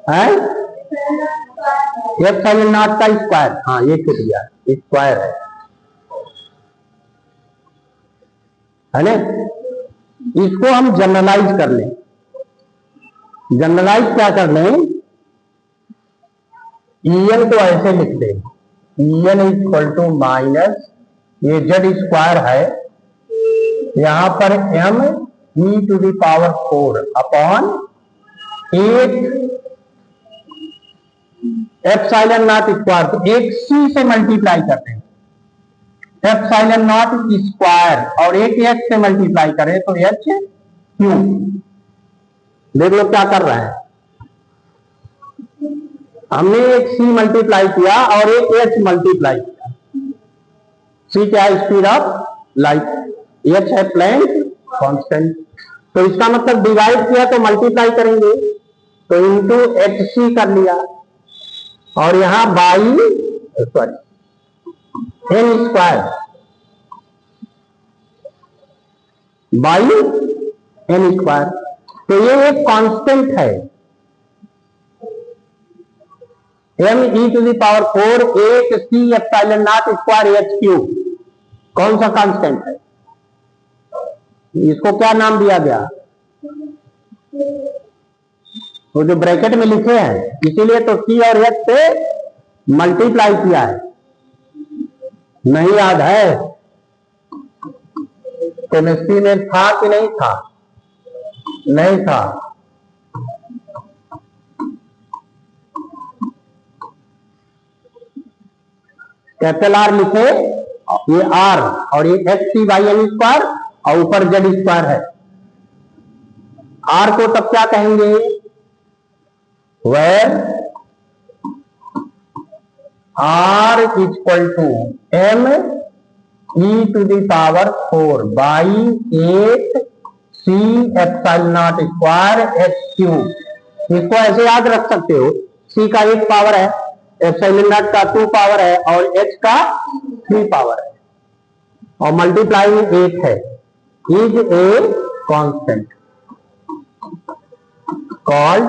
है, एप्सिलॉन नॉट का स्क्वायर, हाँ ये छूट गया, स्क्वायर है ना। इसको हम जनरलाइज कर लें, जनरलाइज क्या कर लें, En को ऐसे लिख दें, En इक्वल टू माइनस ये जेड स्क्वायर है, यहां पर m E to the power 4 upon 8 epsilon naught square, तो एक सी से मल्टीप्लाई करते हैं, एप्सिलॉन नॉट स्क्वायर, और एक एच से मल्टीप्लाई करें तो एच क्यू। देख लो क्या कर रहा है, हमने एक सी मल्टीप्लाई किया और एक एच मल्टीप्लाई किया। सी क्या है, स्पीड ऑफ लाइट, एच है प्लैंक कांस्टेंट, तो इसका मतलब डिवाइड किया तो मल्टीप्लाई करेंगे, तो इंटू एच सी कर लिया, और यहां by sorry n square by N square, तो ये एक कांस्टेंट है, m e to the power 4 8 c epsilon naught square h q, कौन सा कांस्टेंट है, इसको क्या नाम दिया गया, वो जो ब्रैकेट में लिखे हैं, इसीलिए तो सी और एच से मल्टीप्लाई किया है, नहीं याद है, केमिस्ट्री में था कि नहीं था, नहीं था, कैपिटल आर लिखे, ये आर और ये h C by N square, और ऊपर जेड स्क्वायर है। आर को तब क्या कहेंगे, where r equal to m e to the power 4 by 8 c epsilon naught square h cube. इसको ऐसे याद रख सकते हो, सी का 1 पावर है, एप्सिलॉन नॉट का 2 पावर है और एच का 3 पावर है और मल्टीप्लाई 8 है। Is a constant called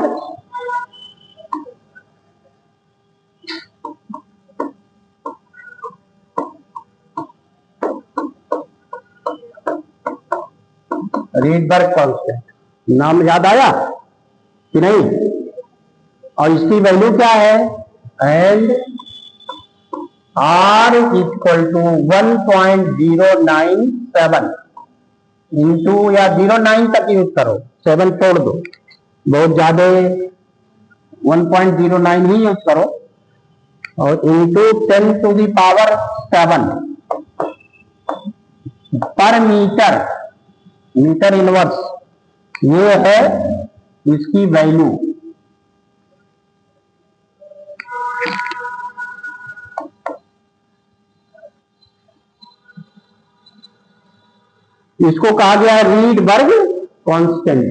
Rydberg constant. नाम याद आया कि नहीं? और इसकी वैल्यू क्या है? And r equal to 1.097 into, या 09 तक यूज करो, 7 छोड़ दो, बहुत ज्यादा 1.09 ही यूज करो, और इंटू 10 टू द पावर 7 पर मीटर, मीटर इनवर्स, ये है इसकी वैल्यू। इसको कहा गया है रीडबर्ग कांस्टेंट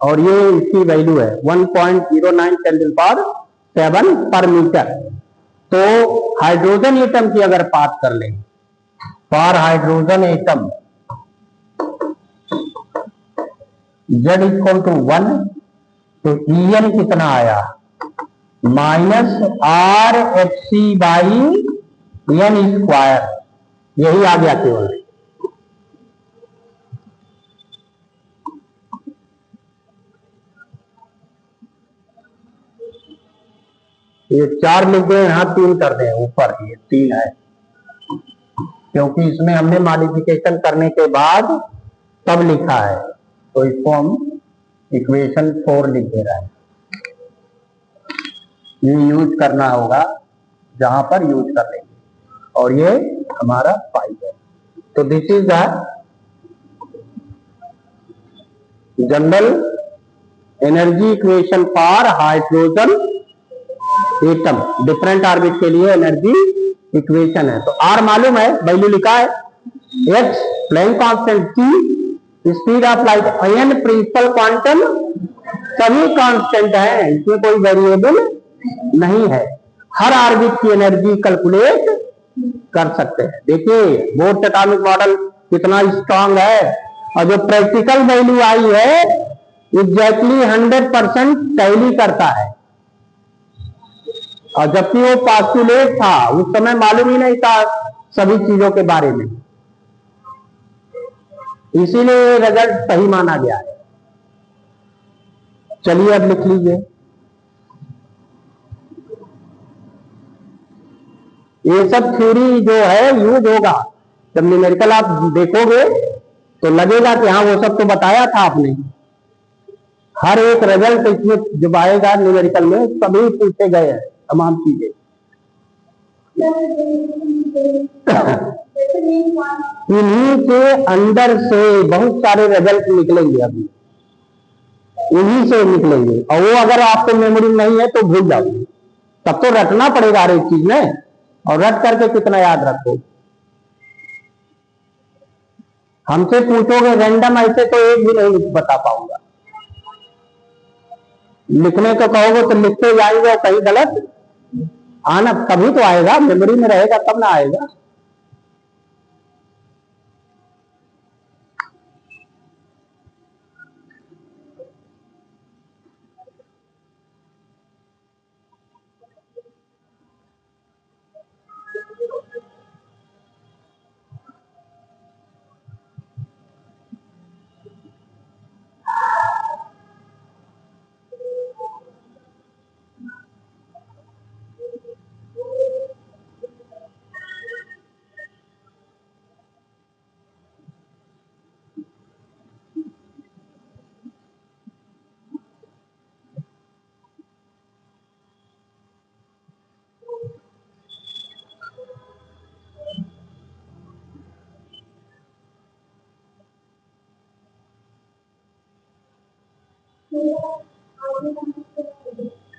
और ये इसकी वैल्यू है 1.09 10 टू द पावर 7 पर मीटर। तो हाइड्रोजन एटम की अगर बात कर लें, for hydrogen atom Z equal to 1, तो En कितना आया? -RHc बाई n स्क्वायर, यही आ गया केवल। ये 4 लिख दे, यहां 3 कर दे, ऊपर ये 3 है क्योंकि इसमें हमने मॉडिफिकेशन करने के बाद तब लिखा है, तो इसको हम इक्वेशन 4 लिख दे रहा है। ये यूज करना होगा जहां पर यूज कर लेंगे, और ये हमारा 5 है। तो this is the general energy equation for hydrogen atom. Different orbit के लिए एनर्जी इक्वेशन है। तो आर मालूम है, वैल्यू लिखा है, h Planck constant, t speed of light, n principal quantum, सभी कांस्टेंट है, इसमें कोई वेरिएबल नहीं है। हर ऑर्बिट की एनर्जी कैलकुलेट कर सकते हैं। देखिए बोर्ड एटॉमिक मॉडल कितना स्ट्रांग है, और जो प्रैक्टिकल वैल्यू आई है एग्जैक्टली 100% टैली करता है। और जबकि वो पॉस्टुलेट था, उस समय मालूम ही नहीं था सभी चीजों के बारे में, इसीलिए रिजल्ट सही माना गया है। चलिए अब लिख लीजिए, ये सब थ्योरी जो है यूज होगा जब न्यूमेरिकल आप देखोगे तो लगेगा कि हाँ वो सब तो बताया था आपने। हर एक रिजल्ट इसमें जब आएगा न्यूमेरिकल में सभी पूछे गए हैं तमाम चीजें। इन्हीं के अंदर से बहुत सारे रिजल्ट निकलेंगे, अभी इन्हीं से निकलेंगे, और वो अगर आपको मेमोरी नहीं है तो भूल जाओगे। तब तो रटना पड़ेगा हर एक चीज में, और रट करके कितना याद रखो। हमसे पूछोगे रैंडम ऐसे तो एक भी नहीं बता पाऊंगा। लिखने को कहोगे तो लिखते जाएंगे और कहीं गलत आना तभी तो आएगा, मेमोरी में रहेगा तब ना आएगा।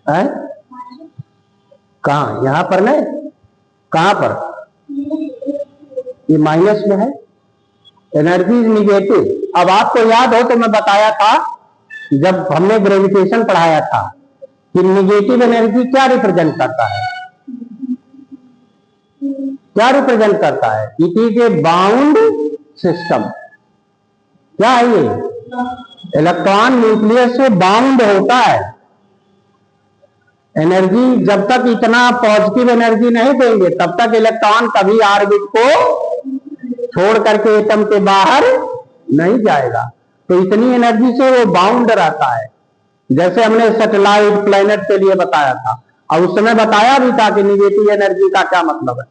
है कहाँ? यहाँ पर नहीं, कहाँ पर? ये माइनस में है, एनर्जी इज निगेटिव। अब आपको याद हो तो मैं बताया था जब हमने ग्रेविटेशन पढ़ाया था कि निगेटिव एनर्जी क्या रिप्रेजेंट करता है, क्या रिप्रेजेंट करता है? It is a bound system. क्या है ये? इलेक्ट्रॉन न्यूक्लियस से बाउंड होता है। एनर्जी जब तक इतना पॉजिटिव एनर्जी नहीं देंगे तब तक इलेक्ट्रॉन कभी ऑर्बिट को छोड़ करके एटम के बाहर नहीं जाएगा। तो इतनी एनर्जी से वो बाउंड रहता है। जैसे हमने सैटेलाइट प्लैनेट के लिए बताया था और उस समय बताया भी था कि निगेटिव एनर्जी का क्या मतलब है।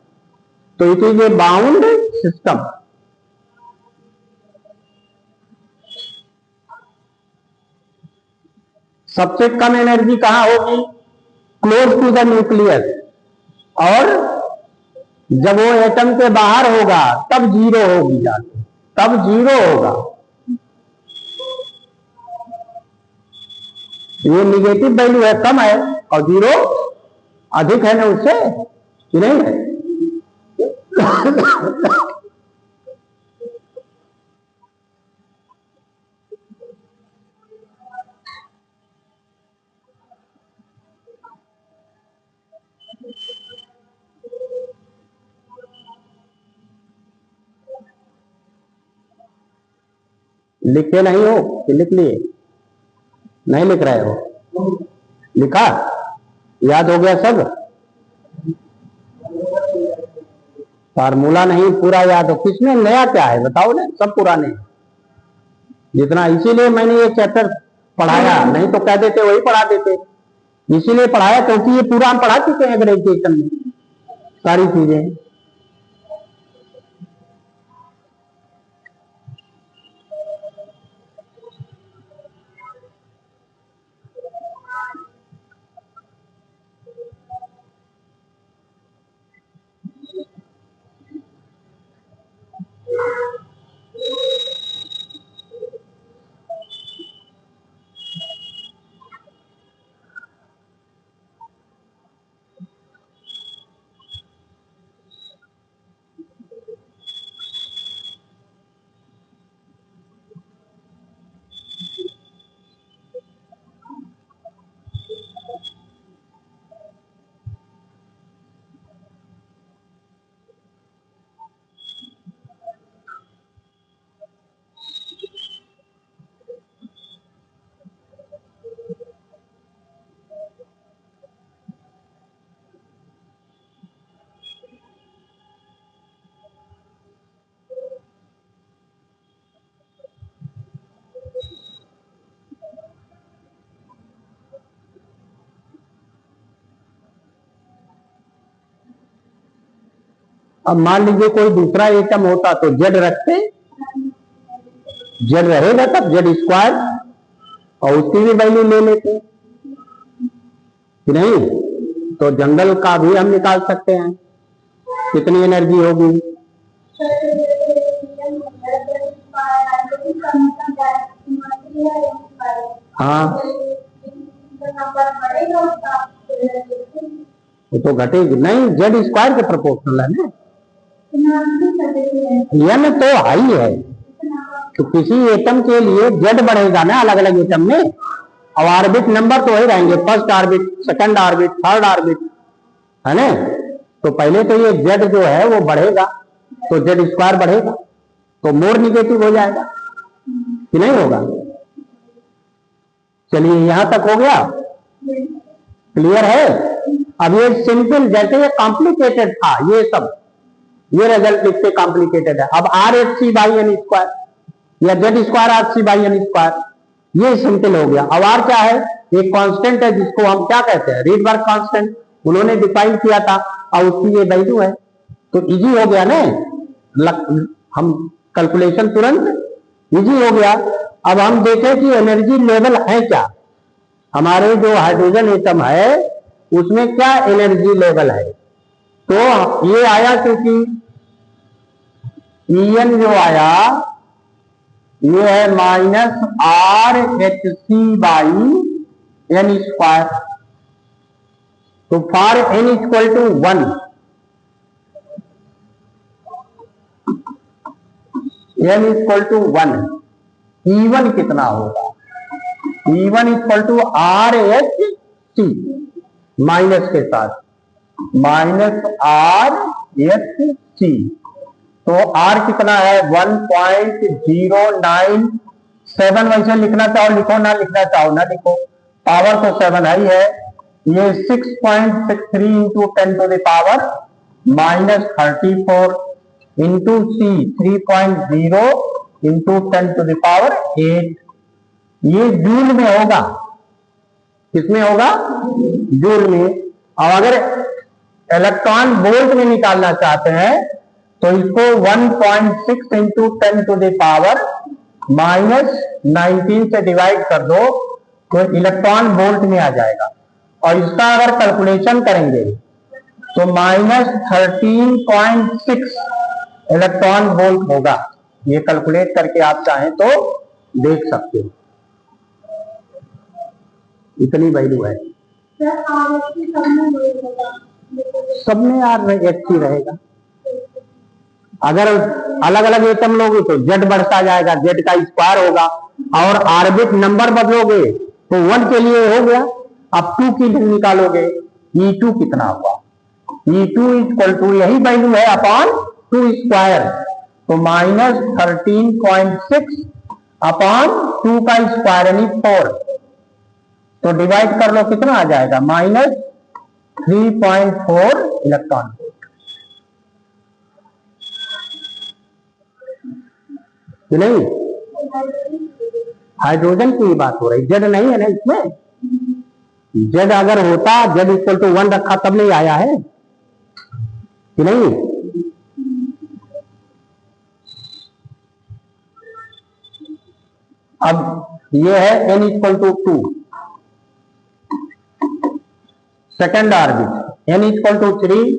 तो it is a bound system. सबसे कम एनर्जी कहां होगी? Close to the nucleus. और जब वो एटम के बाहर होगा तब जीरो होगी जाके, तब जीरो होगा। ये निगेटिव वैल्यू है, कम है, और जीरो अधिक है ना उससे, कि नहीं है? लिखे नहीं हो कि लिख लिए? नहीं लिख रहे हो? लिखा? याद हो गया सब? फार्मूला नहीं पूरा याद हो? किसमें नया क्या है बताओ ना, सब पुराने जितना। इसीलिए मैंने ये चैप्टर पढ़ाया, नहीं तो कह देते वही पढ़ा देते। इसीलिए पढ़ाया क्योंकि ये पूरा हम पढ़ा चुके हैं ग्रेजुएशन में सारी चीजें। अब मान लीजिए कोई दूसरा एटम होता तो जेड रखते, जेड रहेगा तब जेड स्क्वायर, और उसकी भी वैल्यू ले लेते कि नहीं? तो जनरल का भी हम निकाल सकते हैं कितनी एनर्जी होगी। हाँ, वो तो घटेगी नहीं, जेड स्क्वायर के प्रोपोर्शनल है ना। एन तो हाई है, तो किसी एटम के लिए जेड बढ़ेगा ना अलग अलग एटम में, और ऑर्बिट नंबर तो वही रहेंगे, first orbit, second orbit, third orbit, है ना। तो पहले तो ये जेड जो है वो बढ़ेगा, तो जेड स्क्वायर बढ़ेगा, तो मोर निगेटिव हो जाएगा कि नहीं होगा? चलिए यहां तक हो गया, क्लियर है? अब ये सिंपल, जैसे ये कॉम्प्लिकेटेड था ये सब, ये रिजल्ट लिखते कॉम्प्लिकेटेड है। अब R H C by N square या Z square R C by N square, ये सिंपल हो गया। अब आर क्या है? एक कांस्टेंट है जिसको हम क्या कहते हैं, रीडबर्ग कांस्टेंट, उन्होंने डिफाइन किया था, और उसकी ये वैल्यू है, तो इजी हो गया ना, हम कैलकुलेशन तुरंत इजी हो गया। अब हम देखें कि एनर्जी लेवल है क्या, हमारे जो हाइड्रोजन एटम है उसमें क्या एनर्जी लेवल है। तो ये आया, क्योंकि En जो आया ये है minus R H C by N square, तो for N equal to 1 n equal to 1, E1 कितना होगा? E1 equal to R H C, minus के साथ माइनस आर एच सी। तो R कितना है? 1.097। वैसे लिखना चाहो लिखो, ना लिखना चाहो ना लिखो, पावर तो 7 ही है। ये 6.63 into 10 to the power -34 into c 3.0 into 10 to the power 8। ये जूल में होगा। किसमें होगा? जूल में। और अगर इलेक्ट्रॉन वोल्ट में निकालना चाहते हैं तो इसको 1.6 इंटू 10 टू द पावर -19 से डिवाइड कर दो तो इलेक्ट्रॉन वोल्ट में आ जाएगा। और इसका अगर कैलकुलेशन करेंगे तो -13.6 इलेक्ट्रॉन वोल्ट होगा। ये कैलकुलेट करके आप चाहें तो देख सकते हो, इतनी वैल्यू है। सब में आर एक्टिव रहेगा। अगर अलग अलग एटम लोगे तो जेड बढ़ता जाएगा, जेड का स्क्वायर होगा। और ऑर्बिट नंबर बदलोगे तो 1 के लिए हो गया। अब 2 की निकालोगे, E2 कितना हुआ? E2 इक्वल टू यही वैल्यू है अपॉन 2 स्क्वायर, तो -13.6 अपॉन 2 का स्क्वायर यानी 4। तो डिवाइड कर लो, कितना आ जाएगा? -3.4 इलेक्ट्रॉन वोल्ट। नहीं, हाइड्रोजन की बात हो रही, जेड नहीं है ना इसमें। जेड अगर होता, जेड इक्वल टू 1 रखा तब नहीं आया है कि नहीं? अब ये है n equal to 2, second orbit, n equal to 3,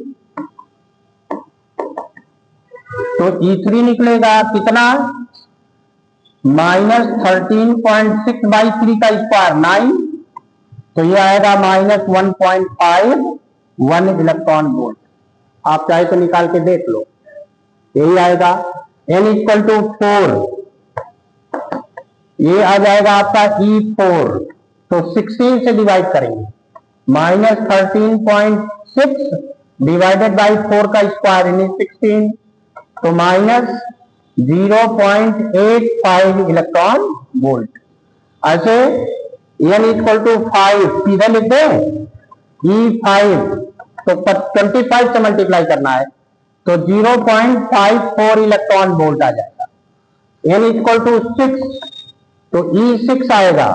तो E3 निकलेगा कितना? -13.6 बाई 3 का स्क्वायर 9, तो ये आएगा -1.51 इलेक्ट्रॉन वोल्ट। आप चाहे तो निकाल के देख लो, यही आएगा। n इक्वल टू 4, ये आ जाएगा आपका E4, तो 16 से डिवाइड करेंगे, -13.6 डिवाइडेड बाई 4 का स्क्वायर यानी 16, तो -0.85 इलेक्ट्रॉन वोल्ट। ऐसे n इक्वल टू 5 सीधा लिखते हैं, E5 तो 25 से मल्टीप्लाई करना है, तो 0.54 इलेक्ट्रॉन वोल्ट आ जाएगा। n इक्वल टू 6, तो E6 आएगा,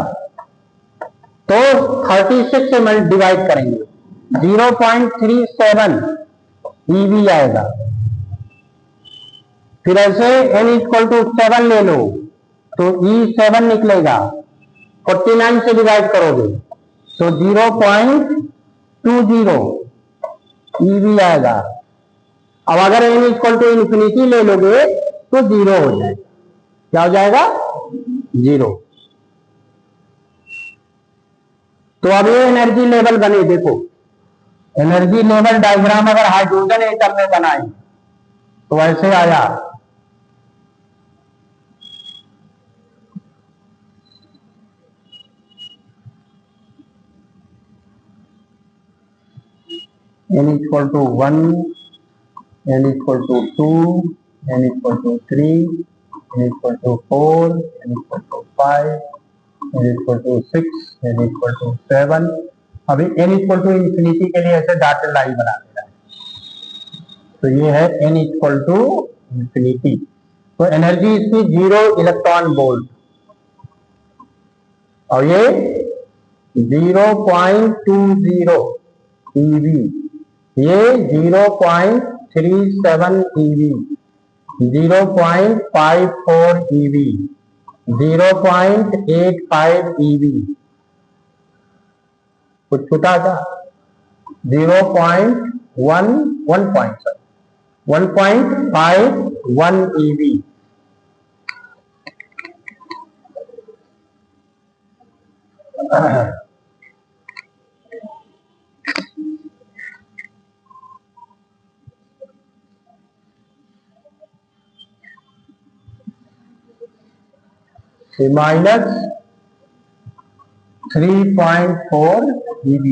तो 36 से डिवाइड करेंगे, 0.37 EV आएगा। फिर ऐसे n इक्वल टू 7 ले लो, तो E7 निकलेगा, 49 से डिवाइड करोगे तो 0.20 EV आएगा। अब अगर n इक्वल टू इंफिनिटी ले लोगे तो 0 हो जाएगा। क्या हो जाएगा? 0। तो अब ये एनर्जी लेवल बने, देखो एनर्जी लेवल डायग्राम अगर हाइड्रोजन एटम में बनाए तो ऐसे आया। n equal to 1, n equal to 2, n equal to 3, n equal to 4, n equal to 5, n equal to 6, n equal to 7। अभी n इक्वल टू इंफिनिटी के लिए ऐसे डॉटेड लाइन बना देना है। तो ये है n इक्वल टू इंफिनिटी, तो एनर्जी इसकी 0 इलेक्ट्रॉन वोल्ट, और ये 0.20 EV, ये 0.37 EV, 0.54 EV, 0.85 EV, कुछ छूटा था? 1.51 EV। माइनस 3.4 GeV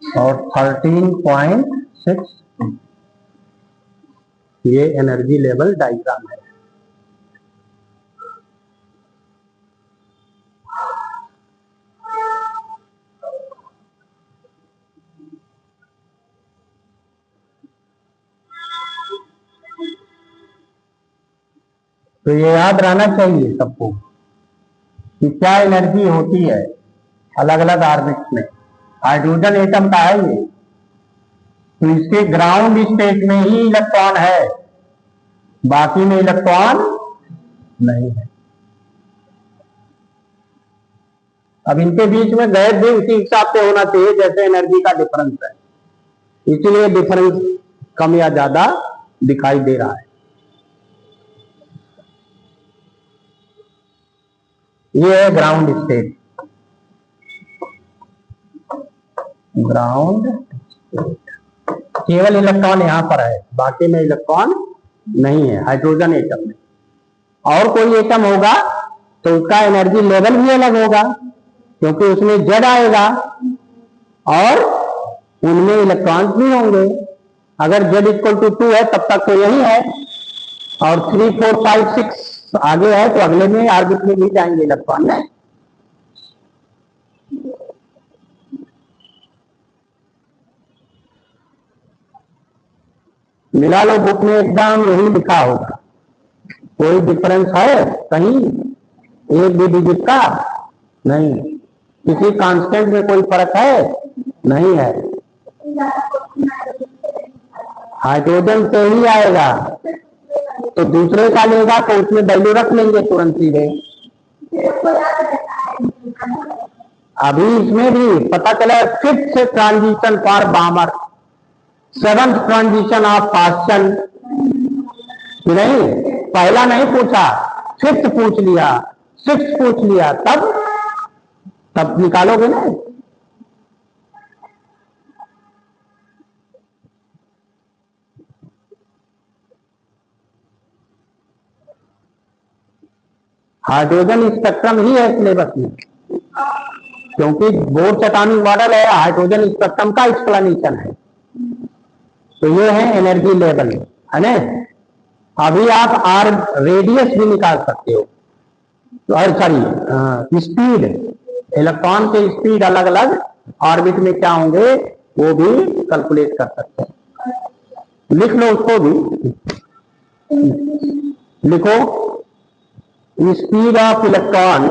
और 13.6 ये एनर्जी लेवल डायग्राम है। तो ये याद रहना चाहिए सबको कि क्या एनर्जी होती है अलग अलग ऑर्बिट में। हाइड्रोजन एटम का है ये, तो इसके ग्राउंड स्टेट में ही इलेक्ट्रॉन है, बाकी में इलेक्ट्रॉन नहीं है। अब इनके बीच में गैप भी उसी हिसाब से होना चाहिए जैसे एनर्जी का डिफरेंस है, इसीलिए डिफरेंस कम या ज्यादा दिखाई दे रहा है। ये है ग्राउंड स्टेट, ग्राउंड केवल इलेक्ट्रॉन यहां पर है, बाकी में इलेक्ट्रॉन नहीं है हाइड्रोजन एटम में। और कोई एटम होगा तो उसका एनर्जी लेवल भी अलग होगा, क्योंकि उसमें जेड आएगा और उनमें इलेक्ट्रॉन्स भी होंगे। अगर जेड इक्वल टू 2 है तब तक तो यही है, और 3, 4, 5, 6 आगे है तो अगले में ऑर्बिट में भी जाएंगे इलेक्ट्रॉन। मिला लो बुक में एकदम यही लिखा होगा। कोई डिफरेंस है कहीं एक भी डिजिट का? नहीं। किसी कांस्टेंट में कोई फर्क है? नहीं है। हाइड्रोजन से ही आएगा, तो दूसरे का लेगा तो उसमें वैल्यू रख लेंगे तुरंत सीधे। अभी इसमें भी पता चला 5th transition for बामर, 7th transition of Paschen. नहीं, पहला नहीं पूछा, 5th पूछ लिया, 6th पूछ लिया, तब निकालोगे ना। हाइड्रोजन स्पेक्ट्रम ही है सिलेबस में, क्योंकि बोर्ड एटॉमिक मॉडल है, हाइड्रोजन स्पेक्ट्रम का एक्सप्लेनेशन है। तो ये है एनर्जी लेवल, है ना। अभी आप आर रेडियस भी निकाल सकते हो, सॉरी स्पीड, इलेक्ट्रॉन के स्पीड अलग अलग ऑर्बिट में क्या होंगे वो भी कैलकुलेट कर सकते हैं। लिख लो उसको भी, लिखो speed of electron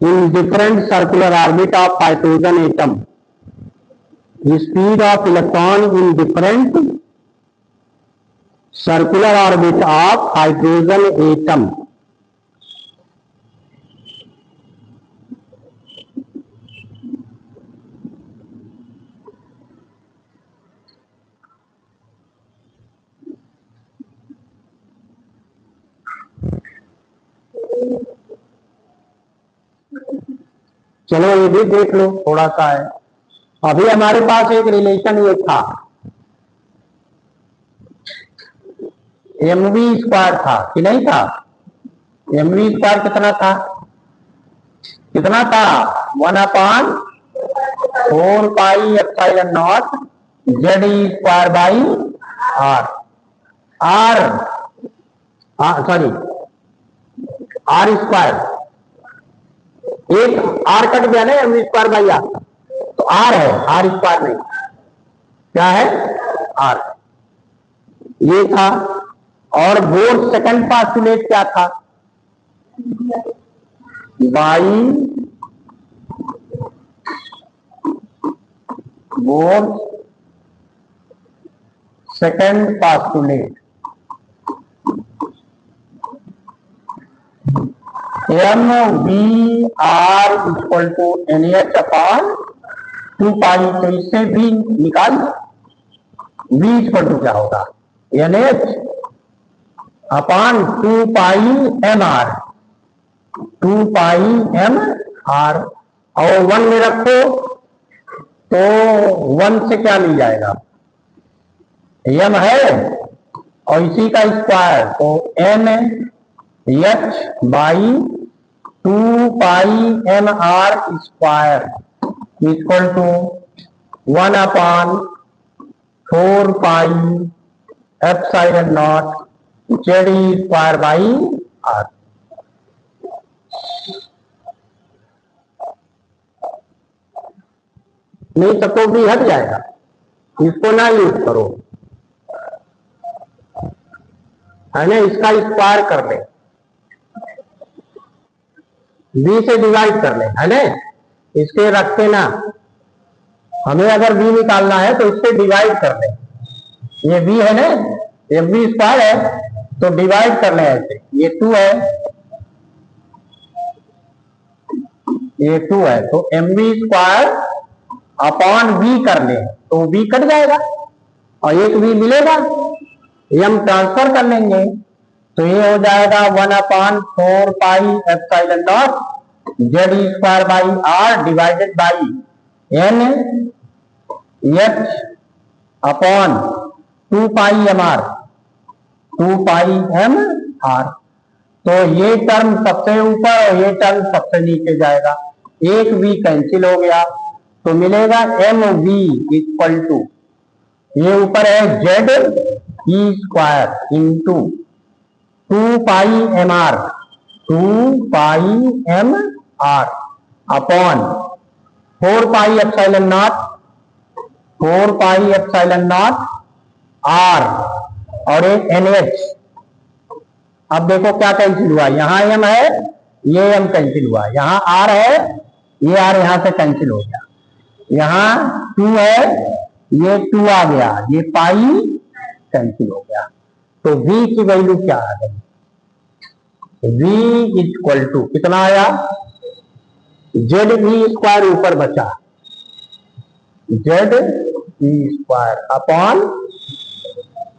in different circular orbit of hydrogen atom, speed of electron in different circular orbit of hydrogen atom. चलो ये भी देख लो, थोड़ा सा है। अभी हमारे पास एक रिलेशन ये था, mv² था कि नहीं था? mv² कितना था? 1/4πε0 Ze²r। r², एक r कट गया ना mv²/r, तो r है, r² नहीं, क्या है? r। ये था। और बोर्ड सेकंड पास्टुलेट क्या था? By board second postulate mvr=nh/2π। तो इससे भी निकाल, v = क्या होगा? nh/2πmr, 2πmr। और 1 में रखो तो 1 से क्या मिल जाएगा? m है और इसी का स्क्वायर, तो n h by 2πmr square equal to 1/4 epsilon naught z square by r. नहीं तो भी हट जाएगा, इसको ना यूज करो, है ना। इसका स्क्वायर कर ले, बी से डिवाइड कर ले, है ना। इसके रखते ना, हमें अगर बी निकालना है तो इससे डिवाइड कर ले। ये बी है ना, ये बी स्क्वायर है तो डिवाइड कर ले ऐसे। ये 2 है, ये 2 है तो m b square upon b कर ले तो बी कट जाएगा और एक बी मिलेगा, ये हम ट्रांसफर कर लेंगे तो ये हो जाएगा 1/4 epsilon naught z square by r divided by n H upon 2πmr 2πmr। तो ये टर्म सबसे ऊपर और ये टर्म सबसे नीचे जाएगा, एक बी कैंसिल हो गया तो मिलेगा एम वी इक्वल टू, ये ऊपर है जेड ई square into 2πmr upon 4 epsilon naught r और एक NH। अब देखो क्या कैंसिल हुआ, यहां एम है, ये एम कैंसिल हुआ, यहां आर है, ये आर यहां से कैंसिल हो गया, यहां 2 है, ये 2 आ गया, ये पाई कैंसिल हो गया। तो v की वैल्यू क्या आ गई, v इक्वल टू कितना आया, जेड ई स्क्वायर ऊपर बचा, Z E square upon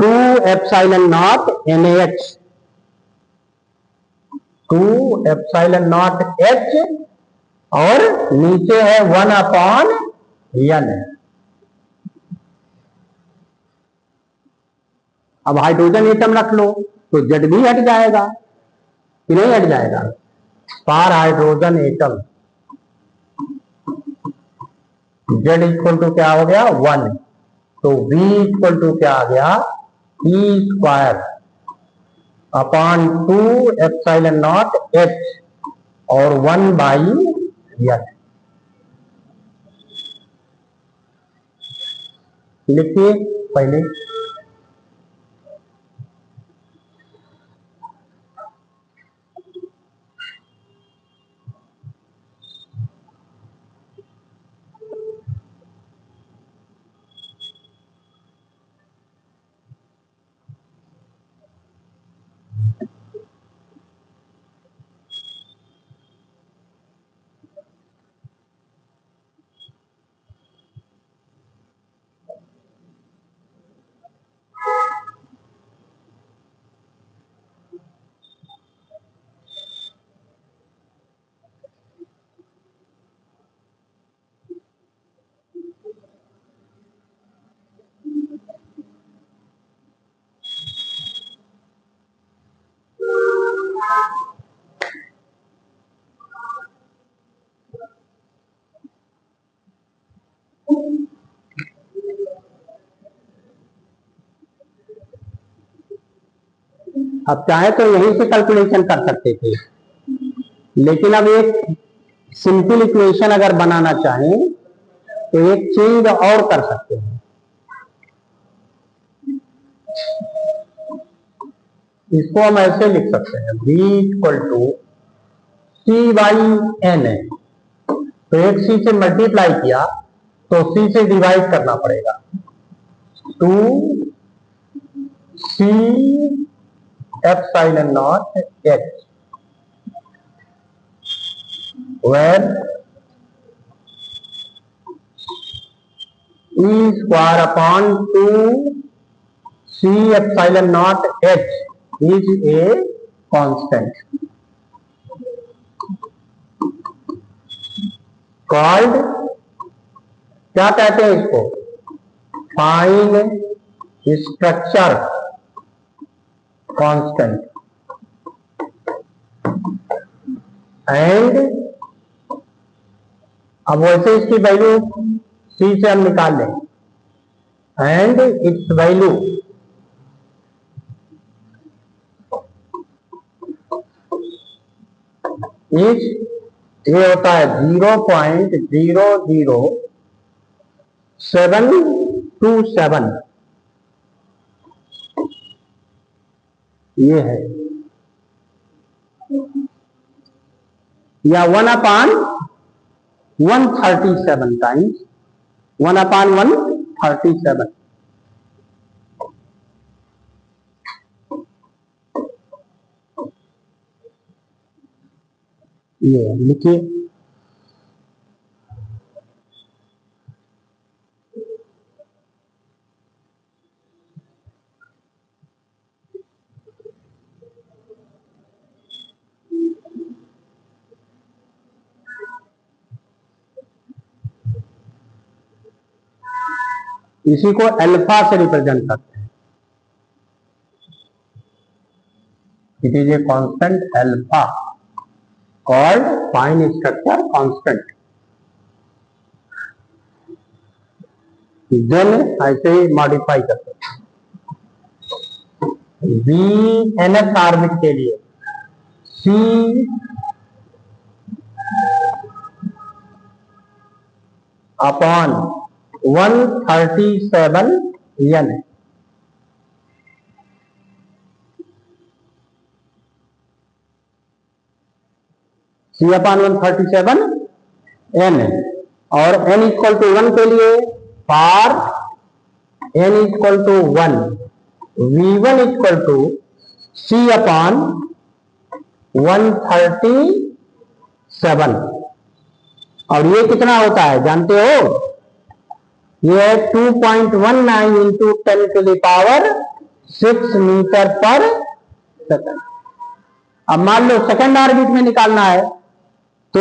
2 epsilon not NH, 2 epsilon nought H और नीचे है 1/n। अब हाइड्रोजन एटम रख लो तो जेड भी हट जाएगा कि नहीं हट जाएगा, पार hydrogen atom Z equal to क्या हो गया 1, तो v इक्वल टू क्या आ गया E square upon 2 epsilon nought H और 1/n। लिखिए पहले, अब चाहे तो यहीं से कैलकुलेशन कर सकते थे, लेकिन अब एक सिंपल इक्वेशन अगर बनाना चाहें तो एक चेंज और कर सकते हैं। इसको हम ऐसे लिख सकते हैं v इक्वल टू c/n है, तो एक c से मल्टीप्लाई किया तो c से डिवाइड करना पड़ेगा, 2c epsilon nought H where e square upon 2c epsilon naught H is a constant called, क्या कहते हैं इसको, फाइन स्ट्रक्चर कांस्टेंट। एंड अब वैसे इसकी वैल्यू सी से हम निकाल लें, एंड इट्स वैल्यू इज, ये होता है 0.00727, ये है, या 1/137 टाइम्स 1/137। ये लिखिए, इसी को अल्फा से रिप्रेजेंट करते हैं। It is a constant alpha called fine structure constant. Then ऐसे ही मॉडिफाई करते हैं वी एनएस ऑर्बिट के लिए c upon 137 n, c upon 137 n, और n इक्वल टू 1 के लिए for n equal to 1 v1 equal to c upon 137। और ये कितना होता है जानते हो? ये 2.19 इंटू 10⁻6 मीटर पर सेकंड। अब मान लो सेकंड ऑर्बिट में निकालना है तो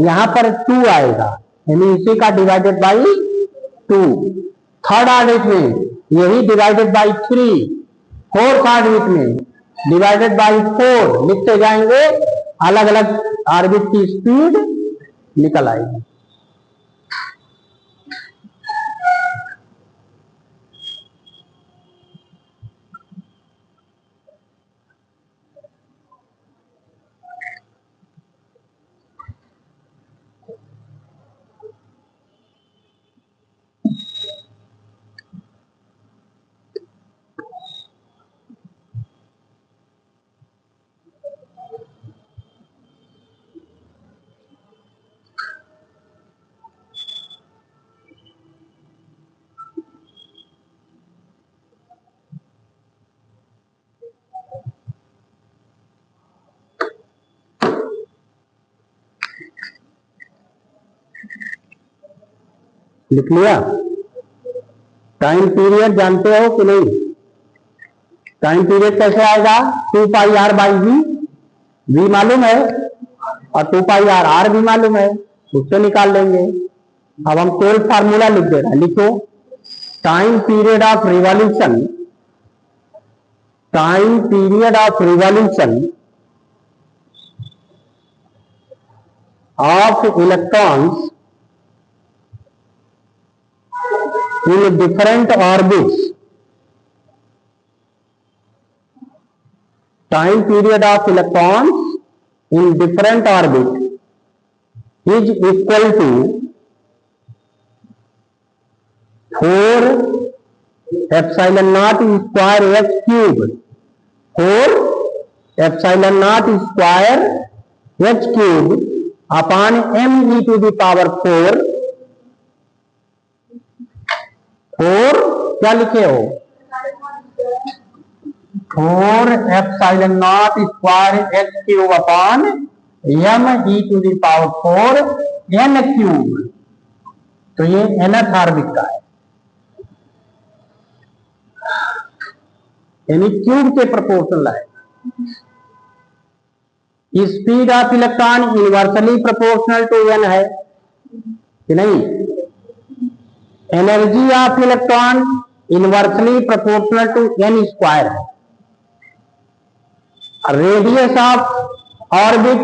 यहां पर 2 आएगा, यानी इसी का डिवाइडेड बाई 2। थर्ड ऑर्बिट में यही डिवाइडेड बाई 3, फोर्थ ऑर्बिट में डिवाइडेड बाई 4, लिखते जाएंगे, अलग अलग ऑर्बिट की स्पीड निकल आएगी। लिख लिया? टाइम पीरियड जानते हो कि नहीं? टाइम पीरियड कैसे आएगा? 2πr/v, v मालूम है, और 2πr भी मालूम है, उससे निकाल लेंगे। अब हम केवल फार्मूला लिख दे रहे हैं, लिखो time period of revolution, time period of revolution of electrons in different orbits, time period of electrons in different orbit is equal to 4 epsilon naught square h cube, 4 epsilon naught square h cube upon m e to the power 4। 4 क्या लिखे हो? 4 epsilon naught square h cube upon m e to the power 4 n cube। तो ये nth orbit का है, यानी cube के proportional है। Speed of electron inversely proportional to n है कि नहीं? Energy of electron inversely proportional to n square है। Radius of orbit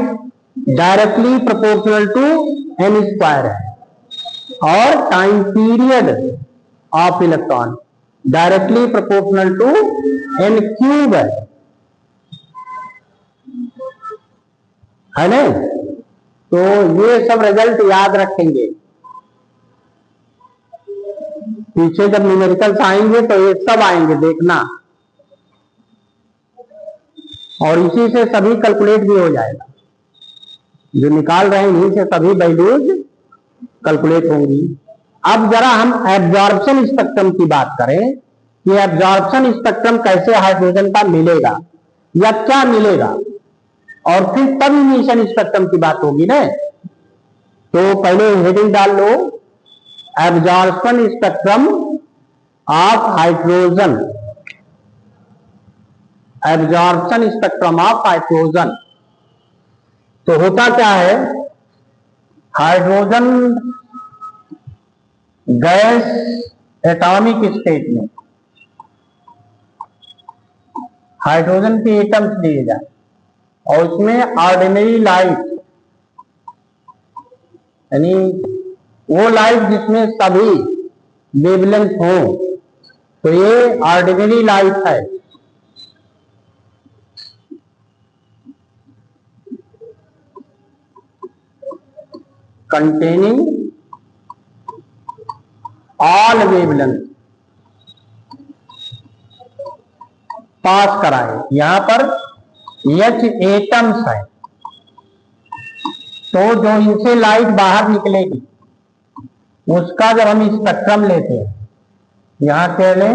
directly proportional to N square है, और time period of electron directly proportional to N cube है ना। तो ये सब रिजल्ट याद रखेंगे, पीछे जब न्यूमेरिकल्स आएंगे तो ये सब आएंगे देखना, और इसी से सभी कैलकुलेट भी हो जाएगा, जो निकाल रहे हैं इन्हीं से सभी वैल्यूज कैलकुलेट होंगी। अब जरा हम एब्जॉर्प्शन स्पेक्ट्रम की बात करें कि एब्जॉर्प्शन स्पेक्ट्रम कैसे हाइड्रोजन का मिलेगा या क्या मिलेगा, और फिर तब इमिशन स्पेक्ट्रम की बात होगी ना। तो पहले हेडिंग डाल लो, absorption spectrum of hydrogen, absorption spectrum of hydrogen. तो होता क्या है, हाइड्रोजन गैस एटॉमिक स्टेट में हाइड्रोजन के एटम्स दिए जाए और उसमें ऑर्डिनरी लाइट, यानी वो लाइट जिसमें सभी वेवलेंथ हो, तो ये ऑर्डिनरी लाइट है। कंटेनिंग ऑल वेवलेंथ पास कराए, यहां पर H एटम्स है, तो जो इनसे लाइट बाहर निकलेगी उसका जब हम स्पेक्ट्रम लेते हैं, यहां कह लें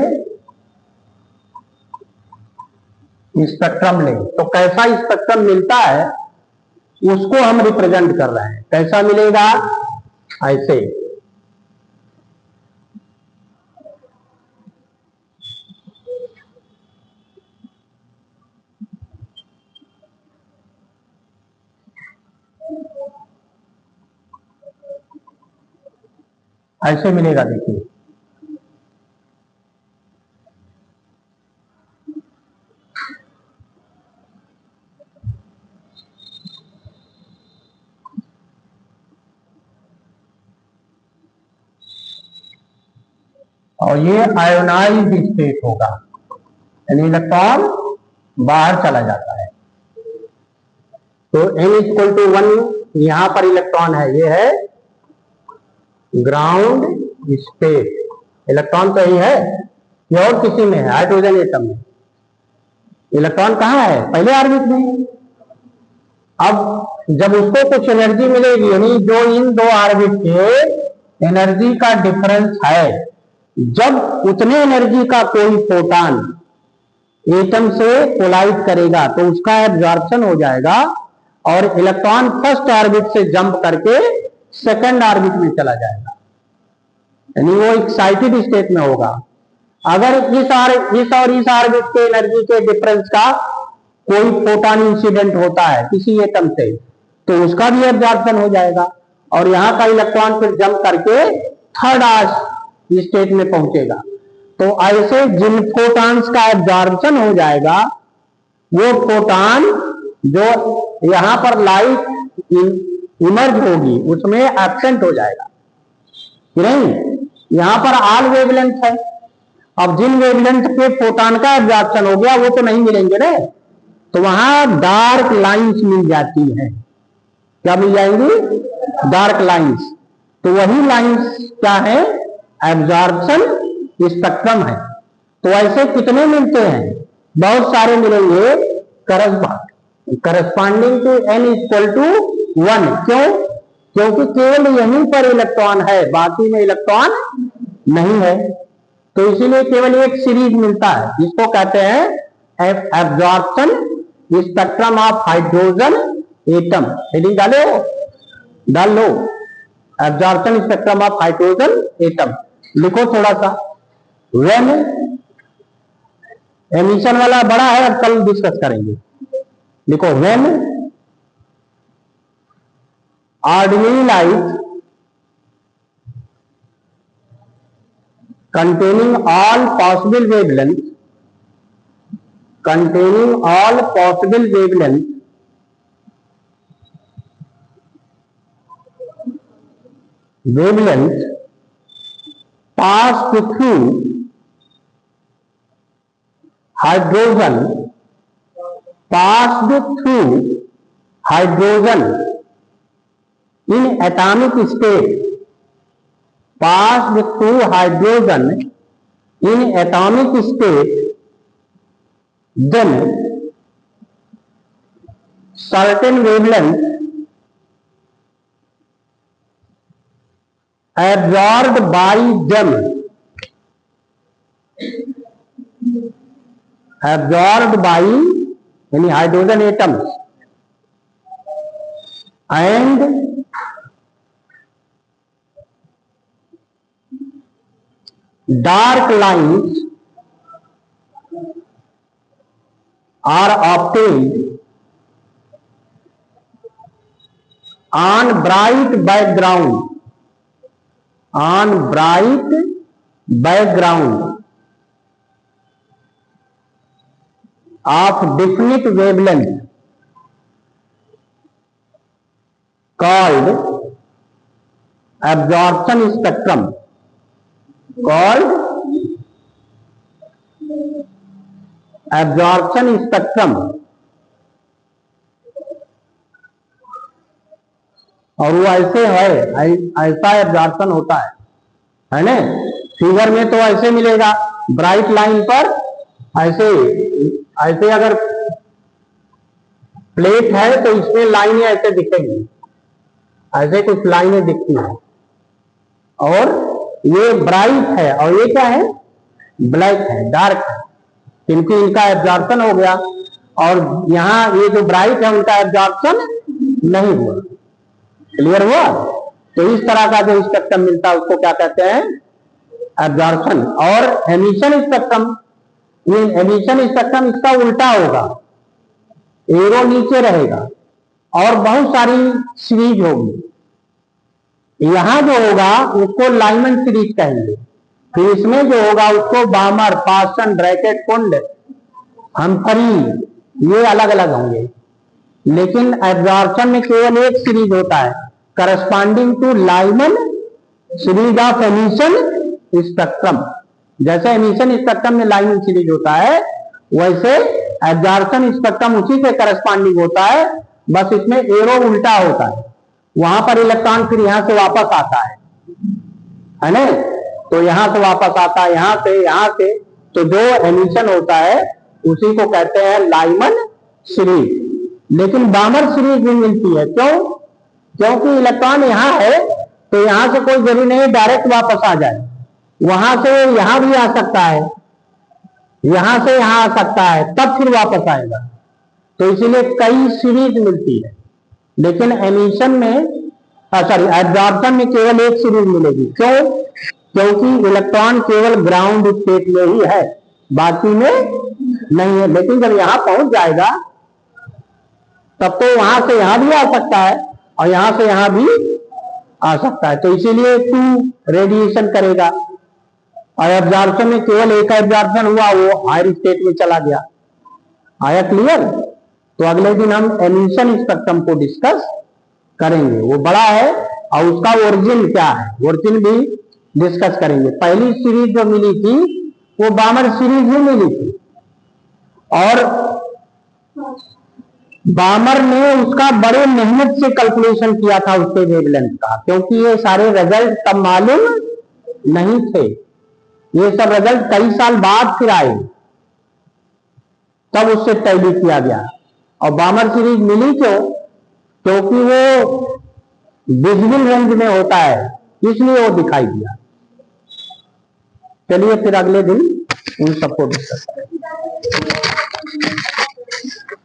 स्पेक्ट्रम ले, तो कैसा स्पेक्ट्रम मिलता है उसको हम रिप्रेजेंट कर रहे हैं। कैसा मिलेगा, ऐसे ऐसे मिलेगा, देखिए और ये आयोनाइज्ड स्टेट होगा, यानी इलेक्ट्रॉन बाहर चला जाता है। तो n=1 यहां पर इलेक्ट्रॉन है, ये है ग्राउंड स्टेट। इलेक्ट्रॉन तो यही है, ये और किसी में है, हाइड्रोजन एटम में। इलेक्ट्रॉन कहाँ है, पहले ऑर्बिट में। अब जब उसको कुछ एनर्जी मिलेगी, यानी जो इन दो ऑर्बिट के एनर्जी का डिफरेंस है, जब उतने एनर्जी का कोई फोटॉन एटम से कोलाइड करेगा तो उसका एब्जॉर्प्शन हो जाएगा और इलेक्ट्रॉन फर्स्ट ऑर्बिट से जंप करके सेकंड ऑर्बिट में चला जाएगा, यानी वो एक्साइटेड स्टेट में होगा। अगर इस और इस ऑर्बिट के एनर्जी के डिफरेंस का कोई फोटॉन इंसिडेंट होता है किसी एटम से, तो उसका भी एब्जॉर्प्शन हो जाएगा और यहाँ का इलेक्ट्रॉन फिर जंप करके थर्ड स्टेट में पहुंचेगा। तो ऐसे जिन फोटॉन्स का एब्जॉर्प्शन हो जाएगा, वो फोटॉन जो यहां पर लाइट इमर्ज होगी उसमें एब्सेंट हो जाएगा, नहीं। यहां पर ऑल वेवलेंथ है, अब जिन वेवलेंथ पे फोटॉन का एब्जॉर्प्शन हो गया वो तो नहीं मिलेंगे ना, तो वहां डार्क लाइंस मिल जाती हैं। क्या मिल जाएंगी, डार्क लाइंस। तो वही लाइंस क्या है, एब्जॉर्प्शन स्पेक्ट्रम है। तो ऐसे कितने मिलते हैं, बहुत सारे मिलेंगे, करस्पॉन्डिंग टू n=1। क्यों, क्योंकि केवल यहीं पर इलेक्ट्रॉन है, बाकी में इलेक्ट्रॉन नहीं है, तो इसीलिए केवल एक सीरीज मिलता है, जिसको कहते हैं absorption spectrum of hydrogen atom. Heading डाल लो, absorption spectrum of hydrogen atom लिखो थोड़ा सा। व्हेन एमिशन वाला बड़ा है, अब कल डिस्कस करेंगे। लिखो, when ordinary light containing all possible wavelength wavelength passed through hydrogen in atomic state, passed through hydrogen in atomic state, then certain wavelength absorbed by them, absorbed by any hydrogen atoms, and dark lines are obtained on bright background, of definite wavelength called absorption spectrum, और वो ऐसे है, ऐसा absorption होता है ना। Figure में तो ऐसे मिलेगा, ब्राइट लाइन पर ऐसे अगर प्लेट है तो इसमें लाइनें ऐसे दिखेंगी, ऐसे कुछ लाइनें दिखती हैं, और ये ब्राइट है और ये क्या है, ब्लैक है, डार्क है, क्योंकि इनका एब्जॉर्प्शन हो गया, और यहाँ ये जो ब्राइट है उनका एब्जॉर्प्शन नहीं हुआ। क्लियर हुआ? तो इस तरह का जो स्पेक्ट्रम मिलता है उसको क्या कहते हैं, एब्जॉर्प्शन। और एमिशन स्पेक्ट्रम, ये एमिशन स्पेक्ट्रम इसका उल्टा होगा, एरो नीचे रहेगा और बहुत सारी सीरीज होगी। यहां जो होगा उसको लाइमन सीरीज कहेंगे, फिर इसमें जो होगा उसको बामर, पार्सन, ब्रैकेट, कुंड, हम्फरी, ये अलग अलग होंगे। लेकिन एब्जॉर्प्शन में केवल एक सीरीज होता है, corresponding to Lyman series of emission spectrum. जैसे एमिशन स्पेक्ट्रम में लाइमन सीरीज होता है, वैसे एब्जॉर्प्शन स्पेक्ट्रम उसी से करस्पॉन्डिंग होता है, बस इसमें एरो उल्टा होता है। वहां पर इलेक्ट्रॉन फिर यहां से वापस आता है ना, तो यहां से वापस आता है, यहां से, तो जो एमिशन होता है उसी को कहते हैं लाइमन सीरीज। लेकिन बामर सीरीज भी मिलती है, क्यों? क्योंकि इलेक्ट्रॉन यहां है तो यहां से कोई जरूरी नहीं डायरेक्ट वापस आ जाए, वहां से यहां भी आ सकता है, यहां से यहां आ सकता है, तब फिर वापस आएगा। तो इसीलिए कई सीरीज मिलती है। लेकिन एमिशन में, सॉरी, एब्जॉर्प्शन में केवल एक सीरीज मिलेगी। क्यों? क्योंकि इलेक्ट्रॉन केवल ग्राउंड स्टेट में ही है, बाकी में नहीं है। लेकिन जब यहां पहुंच जाएगा तब तो वहां से यहां भी आ सकता है और यहां से यहां भी आ सकता है, तो इसीलिए 2 रेडिएशन करेगा। और एब्जॉर्प्शन में केवल एक एब्जॉर्प्शन हुआ, वो हायर स्टेट में चला गया। आया क्लियर? तो अगले दिन हम एमिशन स्पेक्ट्रम को डिस्कस करेंगे, वो बड़ा है, और उसका ओरिजिन क्या है, ओरिजिन भी डिस्कस करेंगे। पहली सीरीज जो मिली थी वो बामर सीरीज ही मिली थी, और बामर ने उसका बड़े मेहनत से कैलकुलेशन किया था उसके वेवलेंथ का, क्योंकि ये सारे रिजल्ट तब मालूम नहीं थे, ये सब रिजल्ट कई साल बाद फिर आए, तब उससे टैली किया गया। और बामर सीरीज मिली क्यों? क्योंकि वो विजिबल रेंज में होता है, इसलिए वो दिखाई दिया। चलिए फिर अगले दिन उन सबको डिस्कस करेंगे।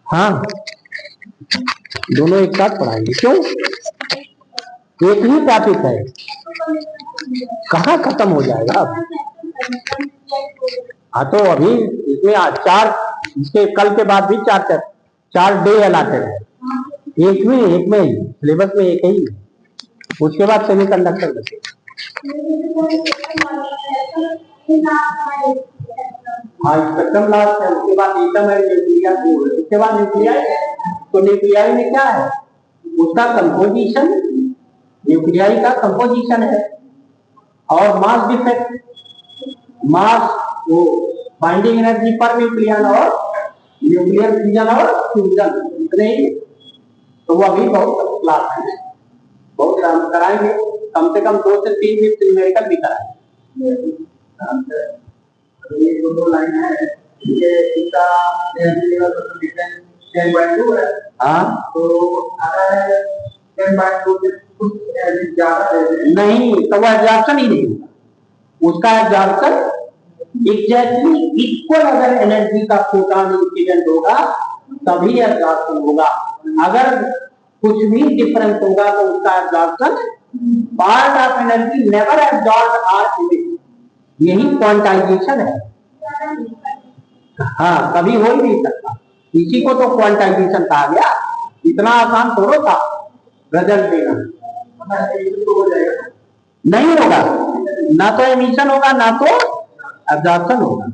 हाँ, दोनों एक साथ पढ़ाएंगे। क्यों? एक ही टॉपिक है, कहाँ खत्म हो जाएगा अब। हाँ, तो अभी इसमें 4, इसके कल के बाद भी 4 डे अलाटेड है, एक में ही सिलेबस में एक ही, उसके बाद सेमीकंडक्टर बचे। हाँ, स्पेक्ट्रम लास्ट है, उसके बाद एटम है, न्यूक्लियर, उसके बाद न्यूक्लियर। तो न्यूक्लियर में क्या है, उसका कंपोजिशन न्यूक्लियाई का कंपोजिशन है। और मास डिफेक्ट, मास वो बाइंडिंग एनर्जी पर न्यूक्लियन और न्यूक्लियर फ्यूजन और फ्यूजन इतने ही। तो वो अभी बहुत क्लास है, बहुत हम कराएंगे, कम से कम 2 से 3 दिन न्यूमेरिकल भी कराएंगे। ये दो लाइन है, ये इसका एनर्जी लेवल तो डिफरेंस 10.2 है। हाँ, तो अगर 10.2 से कुछ ज्यादा नहीं तो वो एब्जॉर्प्शन ही नहीं होगा, उसका एब्जॉर्प्शन एग्जैक्टली इक्वल अगर एनर्जी का फोटॉन इंसिडेंट होगा तभी एब्जॉर्प्शन होगा। अगर कुछ भी डिफरेंस होगा तो उसका absorption part of energy never absorb or emit, यही क्वांटाइजेशन है। हाँ, कभी हो ही नहीं सकता, इसी को तो क्वांटाइजेशन कहा गया। इतना आसान थोड़ा था रिजल्ट देना, नहीं होगा, ना तो एमिशन होगा ना तो एब्जॉर्प्शन होगा।